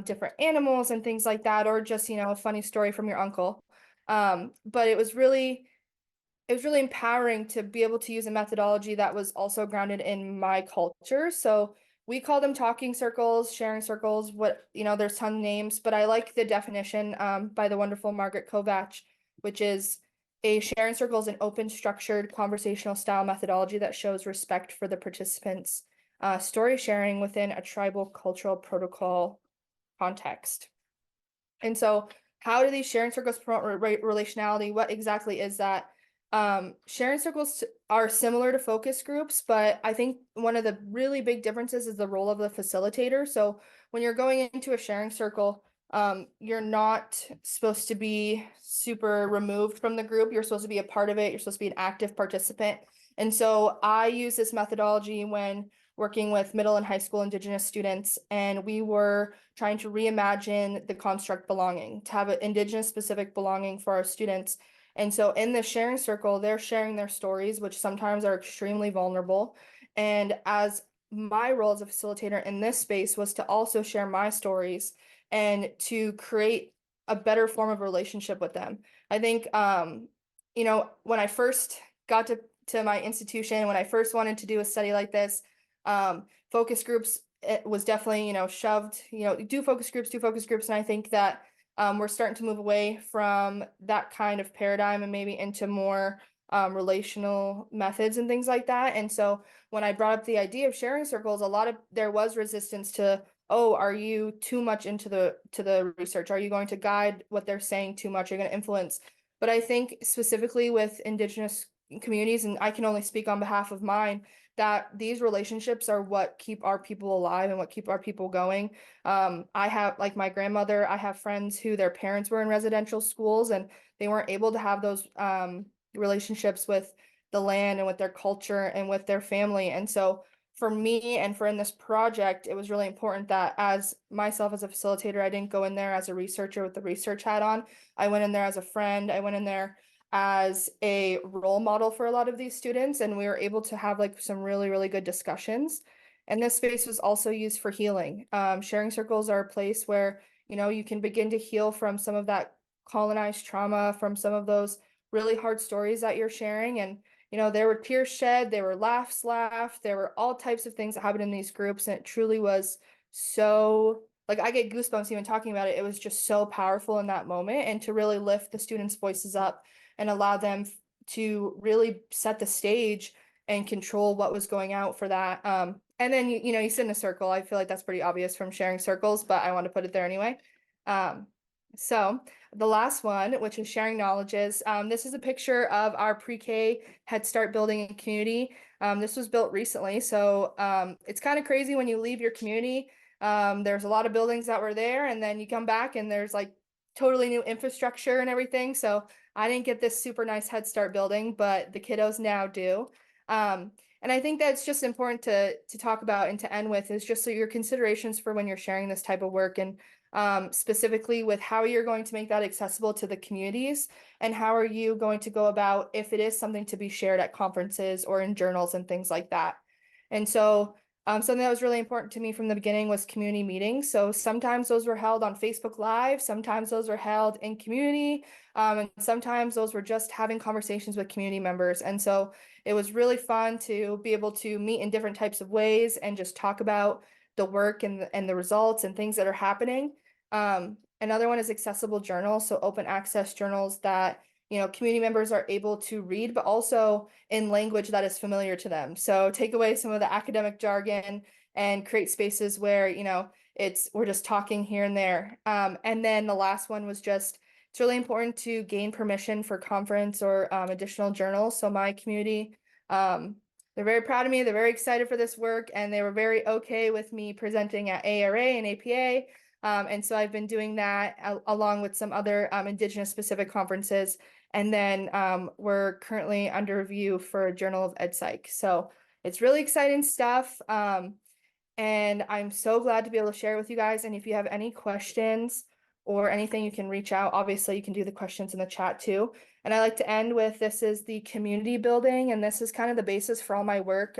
different animals and things like that, or just, a funny story from your uncle. But it was really empowering to be able to use a methodology that was also grounded in my culture. So we call them talking circles, sharing circles, there's tons of names, but I like the definition by the wonderful Margaret Kovach, which is a sharing circle is an open, structured, conversational style methodology that shows respect for the participants' story sharing within a tribal cultural protocol context. And so how do these sharing circles promote relationality? What exactly is that? Sharing circles are similar to focus groups, but I think one of the really big differences is the role of the facilitator. So when you're going into a sharing circle, you're not supposed to be super removed from the group. You're supposed to be a part of it. You're supposed to be an active participant. And so I use this methodology when working with middle and high school Indigenous students, and we were trying to reimagine the construct belonging, to have an Indigenous specific belonging for our students. And so in the sharing circle, they're sharing their stories, which sometimes are extremely vulnerable. And as my role as a facilitator in this space was to also share my stories and to create a better form of relationship with them. I think, you know, when I first got to my institution, when I first wanted to do a study like this, focus groups, it was definitely, you know, shoved, you know, do focus groups. And I think that we're starting to move away from that kind of paradigm and maybe into more relational methods and things like that. And so when I brought up the idea of sharing circles, there was resistance to, oh, are you too much into the research? Are you going to guide what they're saying too much? Are you going to influence? But I think specifically with Indigenous communities, and I can only speak on behalf of mine, that these relationships are what keep our people alive and what keep our people going. I have, like my grandmother, I have friends who their parents were in residential schools and they weren't able to have those relationships with the land and with their culture and with their family. And so for me and for in this project, it was really important that as myself as a facilitator, I didn't go in there as a researcher with the research hat on. I went in there as a friend. I went in there as a role model for a lot of these students, and we were able to have like some really, really good discussions. And this space was also used for healing. Sharing circles are a place where, you know, you can begin to heal from some of that colonized trauma, from some of those really hard stories that you're sharing. And, you know, there were tears shed, there were laughs laughed, there were all types of things that happened in these groups. And it truly was so, like, I get goosebumps even talking about it. It was just so powerful in that moment, and to really lift the students' voices up and allow them to really set the stage and control what was going out for that. And then, you know, you sit in a circle. I feel like that's pretty obvious from sharing circles, but I want to put it there anyway. So the last one, which is sharing knowledges. This is a picture of our pre-K Head Start building and community. This was built recently. So it's kind of crazy when you leave your community. There's a lot of buildings that were there, and then you come back and there's like totally new infrastructure and everything. So I didn't get this super nice Head Start building, but the kiddos now do. And I think that's just important to talk about and to end with, is just so your considerations for when you're sharing this type of work, and specifically with how you're going to make that accessible to the communities, and how are you going to go about if it is something to be shared at conferences or in journals and things like that. And so something that was really important to me from the beginning was community meetings. So sometimes those were held on Facebook Live, sometimes those were held in community, and sometimes those were just having conversations with community members. And so it was really fun to be able to meet in different types of ways and just talk about the work and the results and things that are happening. Another one is accessible journals, so open access journals that, you know, community members are able to read, but also in language that is familiar to them. So take away some of the academic jargon and create spaces where, you know, we're just talking here and there. And then the last one was just, it's really important to gain permission for conference or additional journals. So my community, they're very proud of me. They're very excited for this work, and they were very okay with me presenting at ARA and APA. And so I've been doing that along with some other Indigenous specific conferences. And then we're currently under review for a Journal of EdPsych. So it's really exciting stuff. And I'm so glad to be able to share it with you guys. And if you have any questions or anything, you can reach out. Obviously, you can do the questions in the chat too. And I like to end with, this is the community building, and this is kind of the basis for all my work.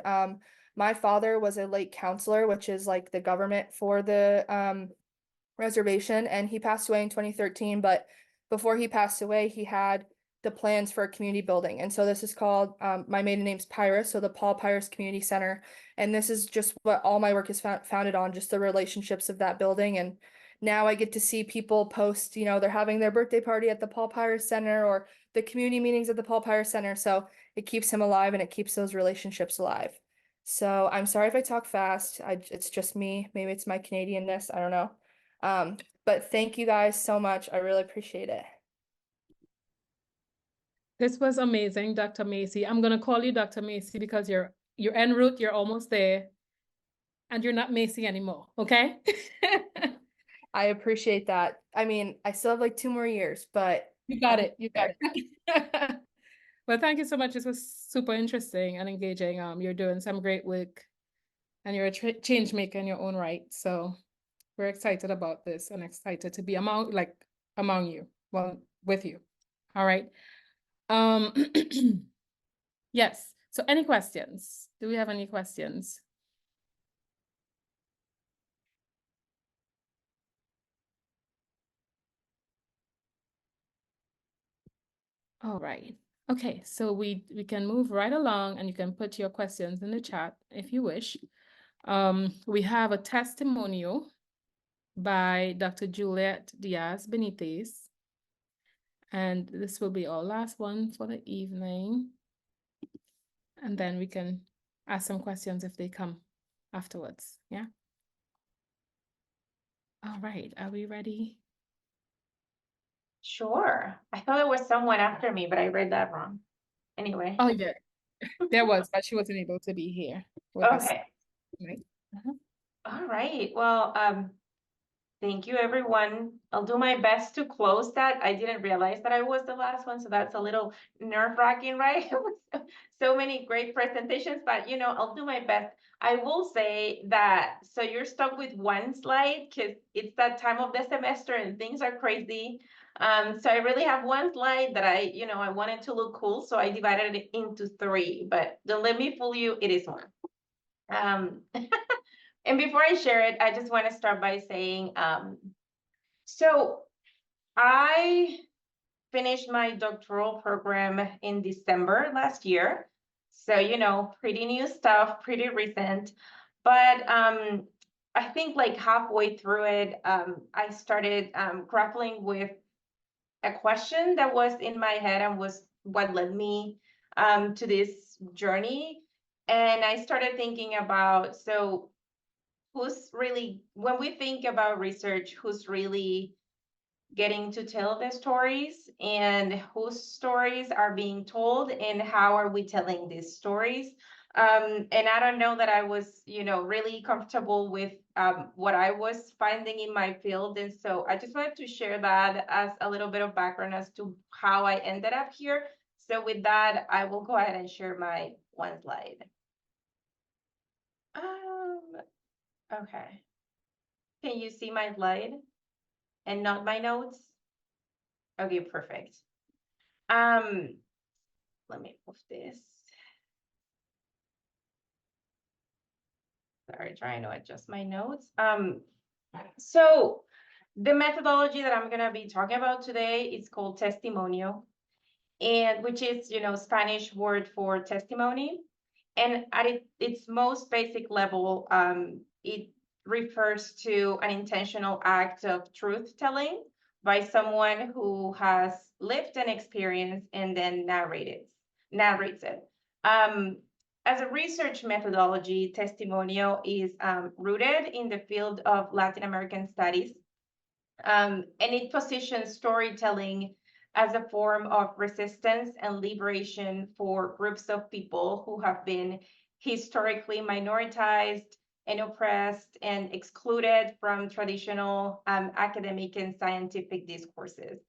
My father was a lake counselor, which is like the government for the reservation, and he passed away in 2013. But before he passed away, he had the plans for a community building. And so this is called, my maiden name's Pyrus, so the Paul Pyrus Community Center. And this is just what all my work is founded on, just the relationships of that building. And now I get to see people post, you know, they're having their birthday party at the Paul Pyrus Center or the community meetings at the Paul Pyrus Center. So it keeps him alive and it keeps those relationships alive. So I'm sorry if I talk fast. It's just me. Maybe it's my Canadianness. I don't know. But thank you guys so much. I really appreciate it. This was amazing, Dr. Macy. I'm gonna call you Dr. Macy because you're en route, you're almost there, and you're not Macy anymore, okay? I appreciate that. I mean, I still have like 2 more years, but You got it. You got it. Well, thank you so much. This was super interesting and engaging. You're doing some great work and you're a change maker in your own right. So we're excited about this and excited to be among you, well, with you. All right. Yes. So any questions? Do we have any questions? All right. Okay, so we can move right along and you can put your questions in the chat if you wish. We have a testimonial by Dr. Juliet Diaz Benitez. And this will be our last one for the evening. And then we can ask some questions if they come afterwards. Yeah. All right, are we ready? Sure. I thought there was someone after me, but I read that wrong. Anyway. Oh, yeah, there was, but she wasn't able to be here with us. Okay. Right. All right. Well, thank you, everyone. I'll do my best to close that. I didn't realize that I was the last one, so that's a little nerve-wracking, right? So many great presentations, but I'll do my best. I will say that, so you're stuck with one slide because it's that time of the semester and things are crazy. So I really have one slide that I wanted to look cool, so I divided it into 3, but don't let me fool you, it is 1. And before I share it, I just want to start by saying, so I finished my doctoral program in December last year. So, pretty new stuff, pretty recent. But I think like halfway through it, I started grappling with a question that was in my head and was what led me to this journey. And I started thinking about, so who's really, when we think about research, who's really getting to tell the stories and whose stories are being told and how are we telling these stories? And I don't know that I was, really comfortable with what I was finding in my field. And so I just wanted to share that as a little bit of background as to how I ended up here. So with that, I will go ahead and share my one slide. Okay. Can you see my slide and not my notes? Okay, perfect. Let me move this. Sorry, trying to adjust my notes. So the methodology that I'm gonna be talking about today is called testimonial, and which is, Spanish word for testimony. And at its most basic level, it refers to an intentional act of truth telling by someone who has lived an experience and then narrates it. As a research methodology, testimonial is rooted in the field of Latin American studies, and it positions storytelling as a form of resistance and liberation for groups of people who have been historically minoritized and oppressed and excluded from traditional academic and scientific discourses.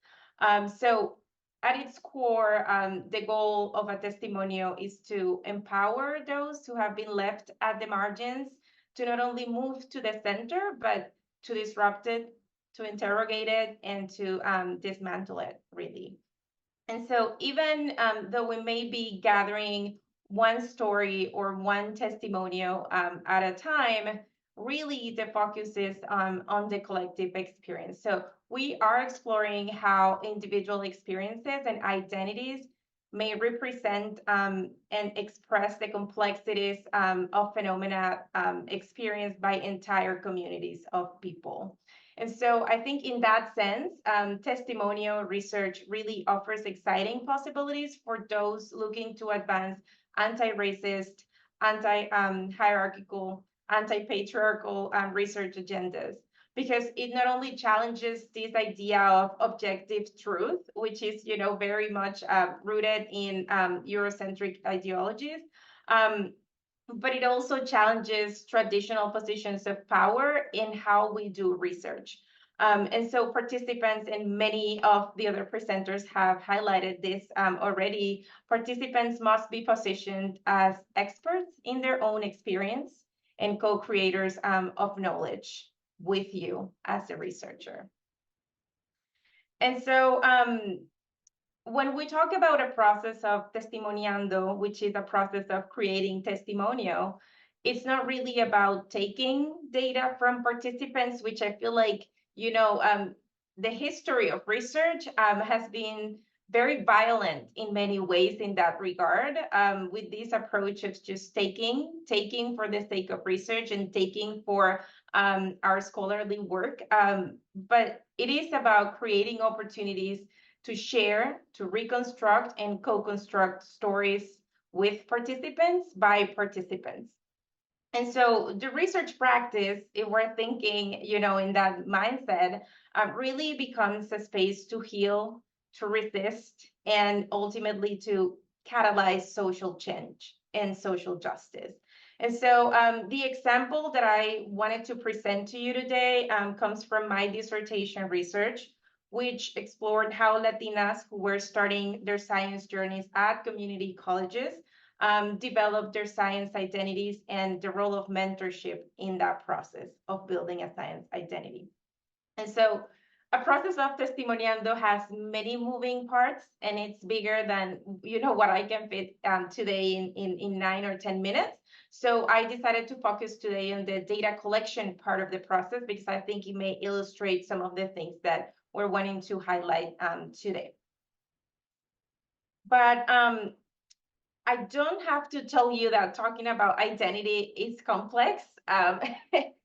So at its core, the goal of a testimonial is to empower those who have been left at the margins to not only move to the center, but to disrupt it, to interrogate it, and to dismantle it, really. And so even though we may be gathering one story or one testimonial at a time, really the focus is on the collective experience. So we are exploring how individual experiences and identities may represent and express the complexities of phenomena experienced by entire communities of people. And so I think in that sense, testimonial research really offers exciting possibilities for those looking to advance anti-racist, anti-hierarchical, anti-patriarchal research agendas, because it not only challenges this idea of objective truth, which is, very much rooted in Eurocentric ideologies, but it also challenges traditional positions of power in how we do research. And so participants and many of the other presenters have highlighted this already. Participants must be positioned as experts in their own experience and co-creators of knowledge with you as a researcher. And so when we talk about a process of testimoniando, which is a process of creating testimonial, it's not really about taking data from participants, which I feel like, you know, the history of research has been very violent in many ways in that regard, with this approach of just taking for the sake of research and taking for our scholarly work. But it is about creating opportunities to share, to reconstruct, and co-construct stories with participants by participants. And so the research practice, if we're thinking, you know, in that mindset, really becomes a space to heal, to resist, and ultimately to catalyze social change and social justice. And so the example that I wanted to present to you today comes from my dissertation research, which explored how Latinas who were starting their science journeys at community colleges develop their science identities and the role of mentorship in that process of building a science identity. And so a process of testimoniando has many moving parts, and it's bigger than, you know, what I can fit today in 9 or 10 minutes. So I decided to focus today on the data collection part of the process because I think it may illustrate some of the things that we're wanting to highlight today. But I don't have to tell you that talking about identity is complex.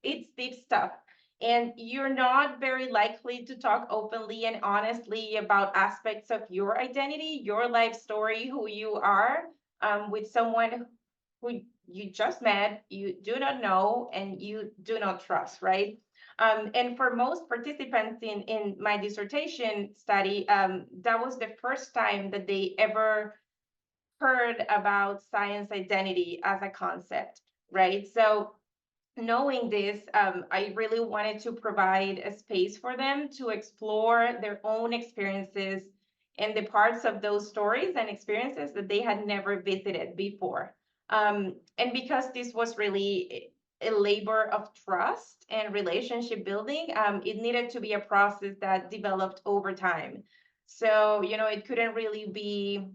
It's deep stuff. And you're not very likely to talk openly and honestly about aspects of your identity, your life story, who you are, with someone who you just met, you do not know, and you do not trust, right? And for most participants in my dissertation study, that was the first time that they ever heard about science identity as a concept, right? So knowing this, I really wanted to provide a space for them to explore their own experiences and the parts of those stories and experiences that they had never visited before. And because this was really a labor of trust and relationship building, it needed to be a process that developed over time. So, you know, it couldn't really be,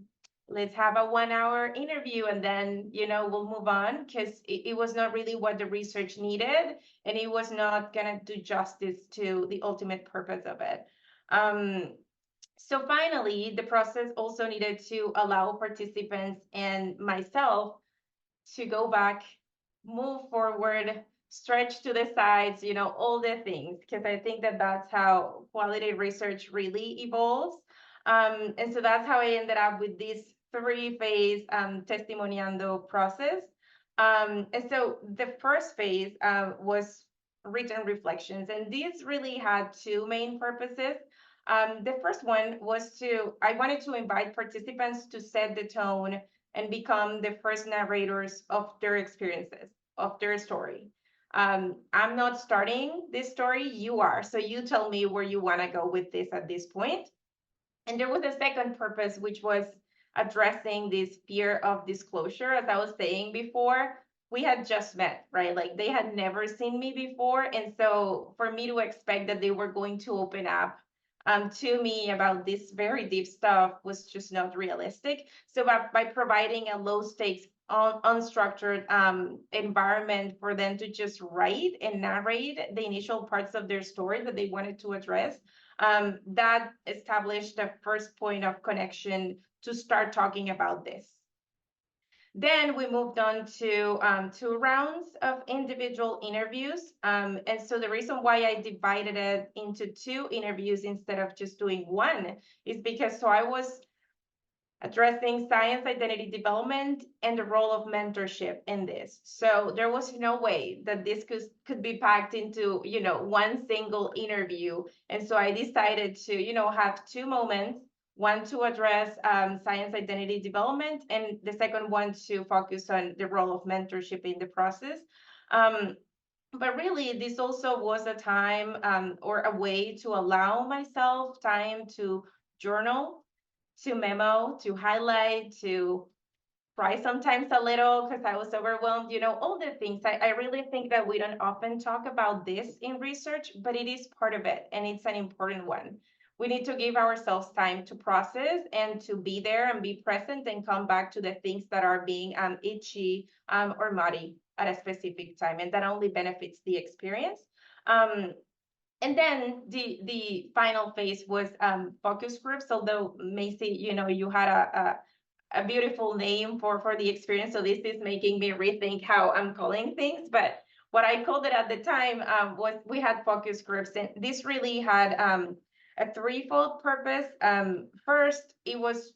let's have a 1-hour interview and then, you know, we'll move on, because it was not really what the research needed, and it was not going to do justice to the ultimate purpose of it. So finally, the process also needed to allow participants and myself to go back, move forward, stretch to the sides, you know, all the things, because I think that that's how quality research really evolves. And so that's how I ended up with this 3-phase testimoniando process. And so the first phase was written reflections, and these really had 2 main purposes. The first one was I wanted to invite participants to set the tone and become the first narrators of their experiences, of their story. I'm not starting this story, you are. So you tell me where you want to go with this at this point. And there was a second purpose, which was addressing this fear of disclosure. As I was saying before, we had just met, right? Like they had never seen me before. And so for me to expect that they were going to open up to me about this very deep stuff was just not realistic. So by providing a low stakes, unstructured environment for them to just write and narrate the initial parts of their story that they wanted to address, that established the first point of connection to start talking about this. Then we moved on to 2 rounds of individual interviews. And so the reason why I divided it into 2 interviews instead of just doing 1 is because I was addressing science identity development and the role of mentorship in this. So there was no way that this could be packed into, you know, 1 single interview. And so I decided to, you know, have 2 moments, one to address science identity development, and the second one to focus on the role of mentorship in the process. But really, this also was a time or a way to allow myself time to journal, to memo, to highlight, to cry sometimes a little because I was overwhelmed, you know, all the things. I really think that we don't often talk about this in research, but it is part of it, and it's an important one. We need to give ourselves time to process and to be there and be present and come back to the things that are being itchy or muddy at a specific time, and that only benefits the experience. And then the final phase was focus groups. Although Macy, you know, you had a beautiful name for the experience, so this is making me rethink how I'm calling things. But what I called it at the time was we had focus groups, and this really had a threefold purpose. First, it was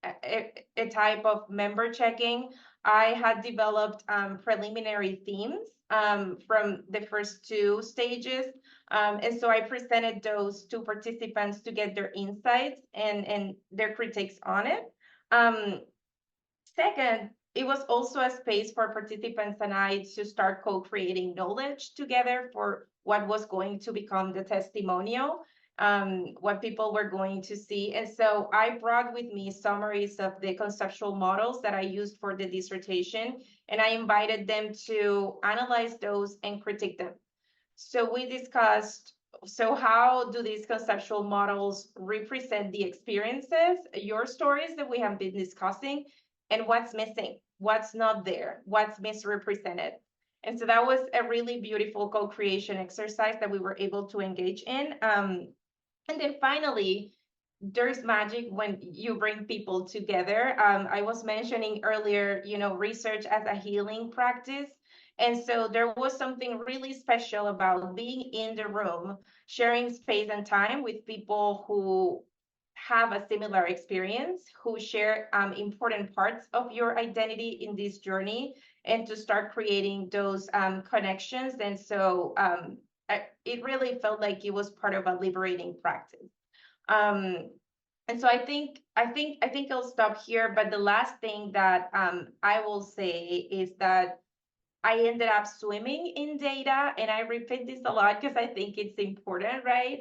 a type of member checking. I had developed preliminary themes from the first two stages. And so I presented those to participants to get their insights and their critiques on it. Second, it was also a space for participants and I to start co-creating knowledge together for what was going to become the testimonial, what people were going to see. And so I brought with me summaries of the conceptual models that I used for the dissertation, and I invited them to analyze those and critique them. So we discussed, so how do these conceptual models represent the experiences, your stories that we have been discussing, and what's missing, what's not there, what's misrepresented. And so that was a really beautiful co-creation exercise that we were able to engage in. And then finally, there's magic when you bring people together. I was mentioning earlier, you know, research as a healing practice. And so there was something really special about being in the room, sharing space and time with people who have a similar experience, who share important parts of your identity in this journey, and to start creating those connections. And so it really felt like it was part of a liberating practice. And so I think I'll stop here. But the last thing that I will say is that I ended up swimming in data, and I repeat this a lot because I think it's important, right?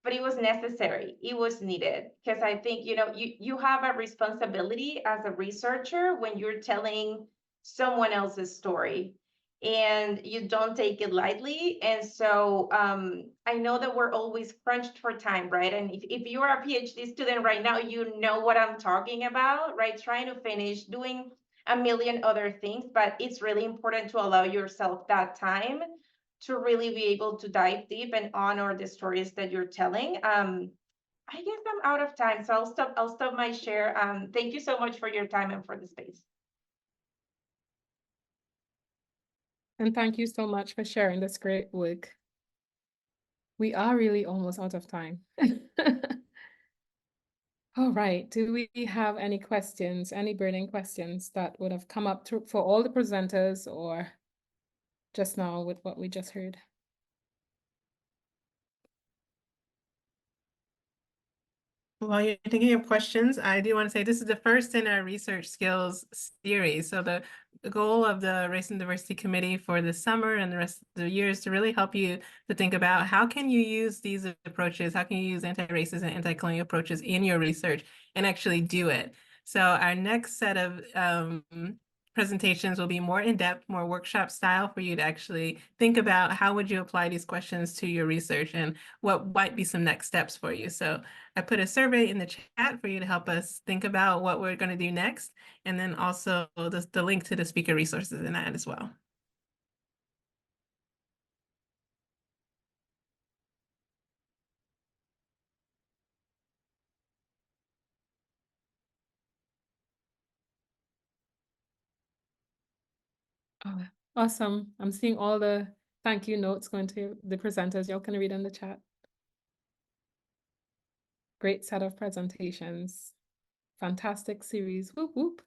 But it was necessary. It was needed because I think, you know, you have a responsibility as a researcher when you're telling someone else's story, and you don't take it lightly. And so I know that we're always crunched for time, right? And if you're a PhD student right now, you know what I'm talking about, right? Trying to finish, doing a million other things, but it's really important to allow yourself that time to really be able to dive deep and honor the stories that you're telling. I guess I'm out of time, so I'll stop my share. Thank you so much for your time and for the space. And thank you so much for sharing this great work. We are really almost out of time. All right, do we have any questions, any burning questions that would have come up for all the presenters or just now with what we just heard? While you're thinking of questions, I do want to say this is the first in our research skills series. So the goal of the Race and Diversity Committee for the summer and the rest of the year is to really help you to think about how can you use these approaches, how can you use anti-racist and anti-colonial approaches in your research and actually do it. So our next set of presentations will be more in-depth, more workshop style for you to actually think about how would you apply these questions to your research and what might be some next steps for you. So I put a survey in the chat for you to help us think about what we're going to do next, and then also the link to the speaker resources in that as well. Oh, awesome. I'm seeing all the thank you notes going to the presenters. Y'all can read in the chat. Great set of presentations. Fantastic series. Whoop, whoop.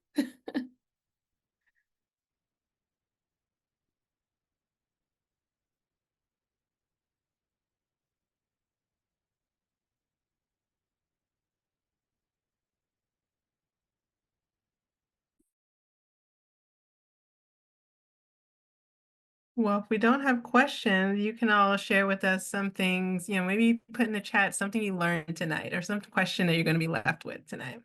Well, if we don't have questions, you can all share with us some things, you know, maybe put in the chat something you learned tonight or some question that you're going to be left with tonight.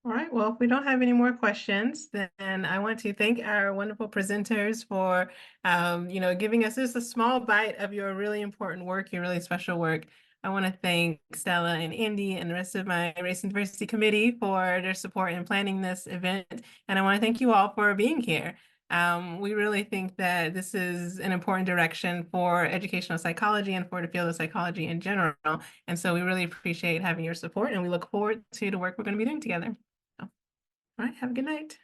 All right, well, if we don't have any more questions, then I want to thank our wonderful presenters for, giving us just a small bite of your really important work, your really special work. I want to thank Stella and Andy and the rest of my Race and Diversity Committee for their support in planning this event. And I want to thank you all for being here. We really think that this is an important direction for educational psychology and for the field of psychology in general. And so we really appreciate having your support, and we look forward to the work we're going to be doing together. All right, have a good night.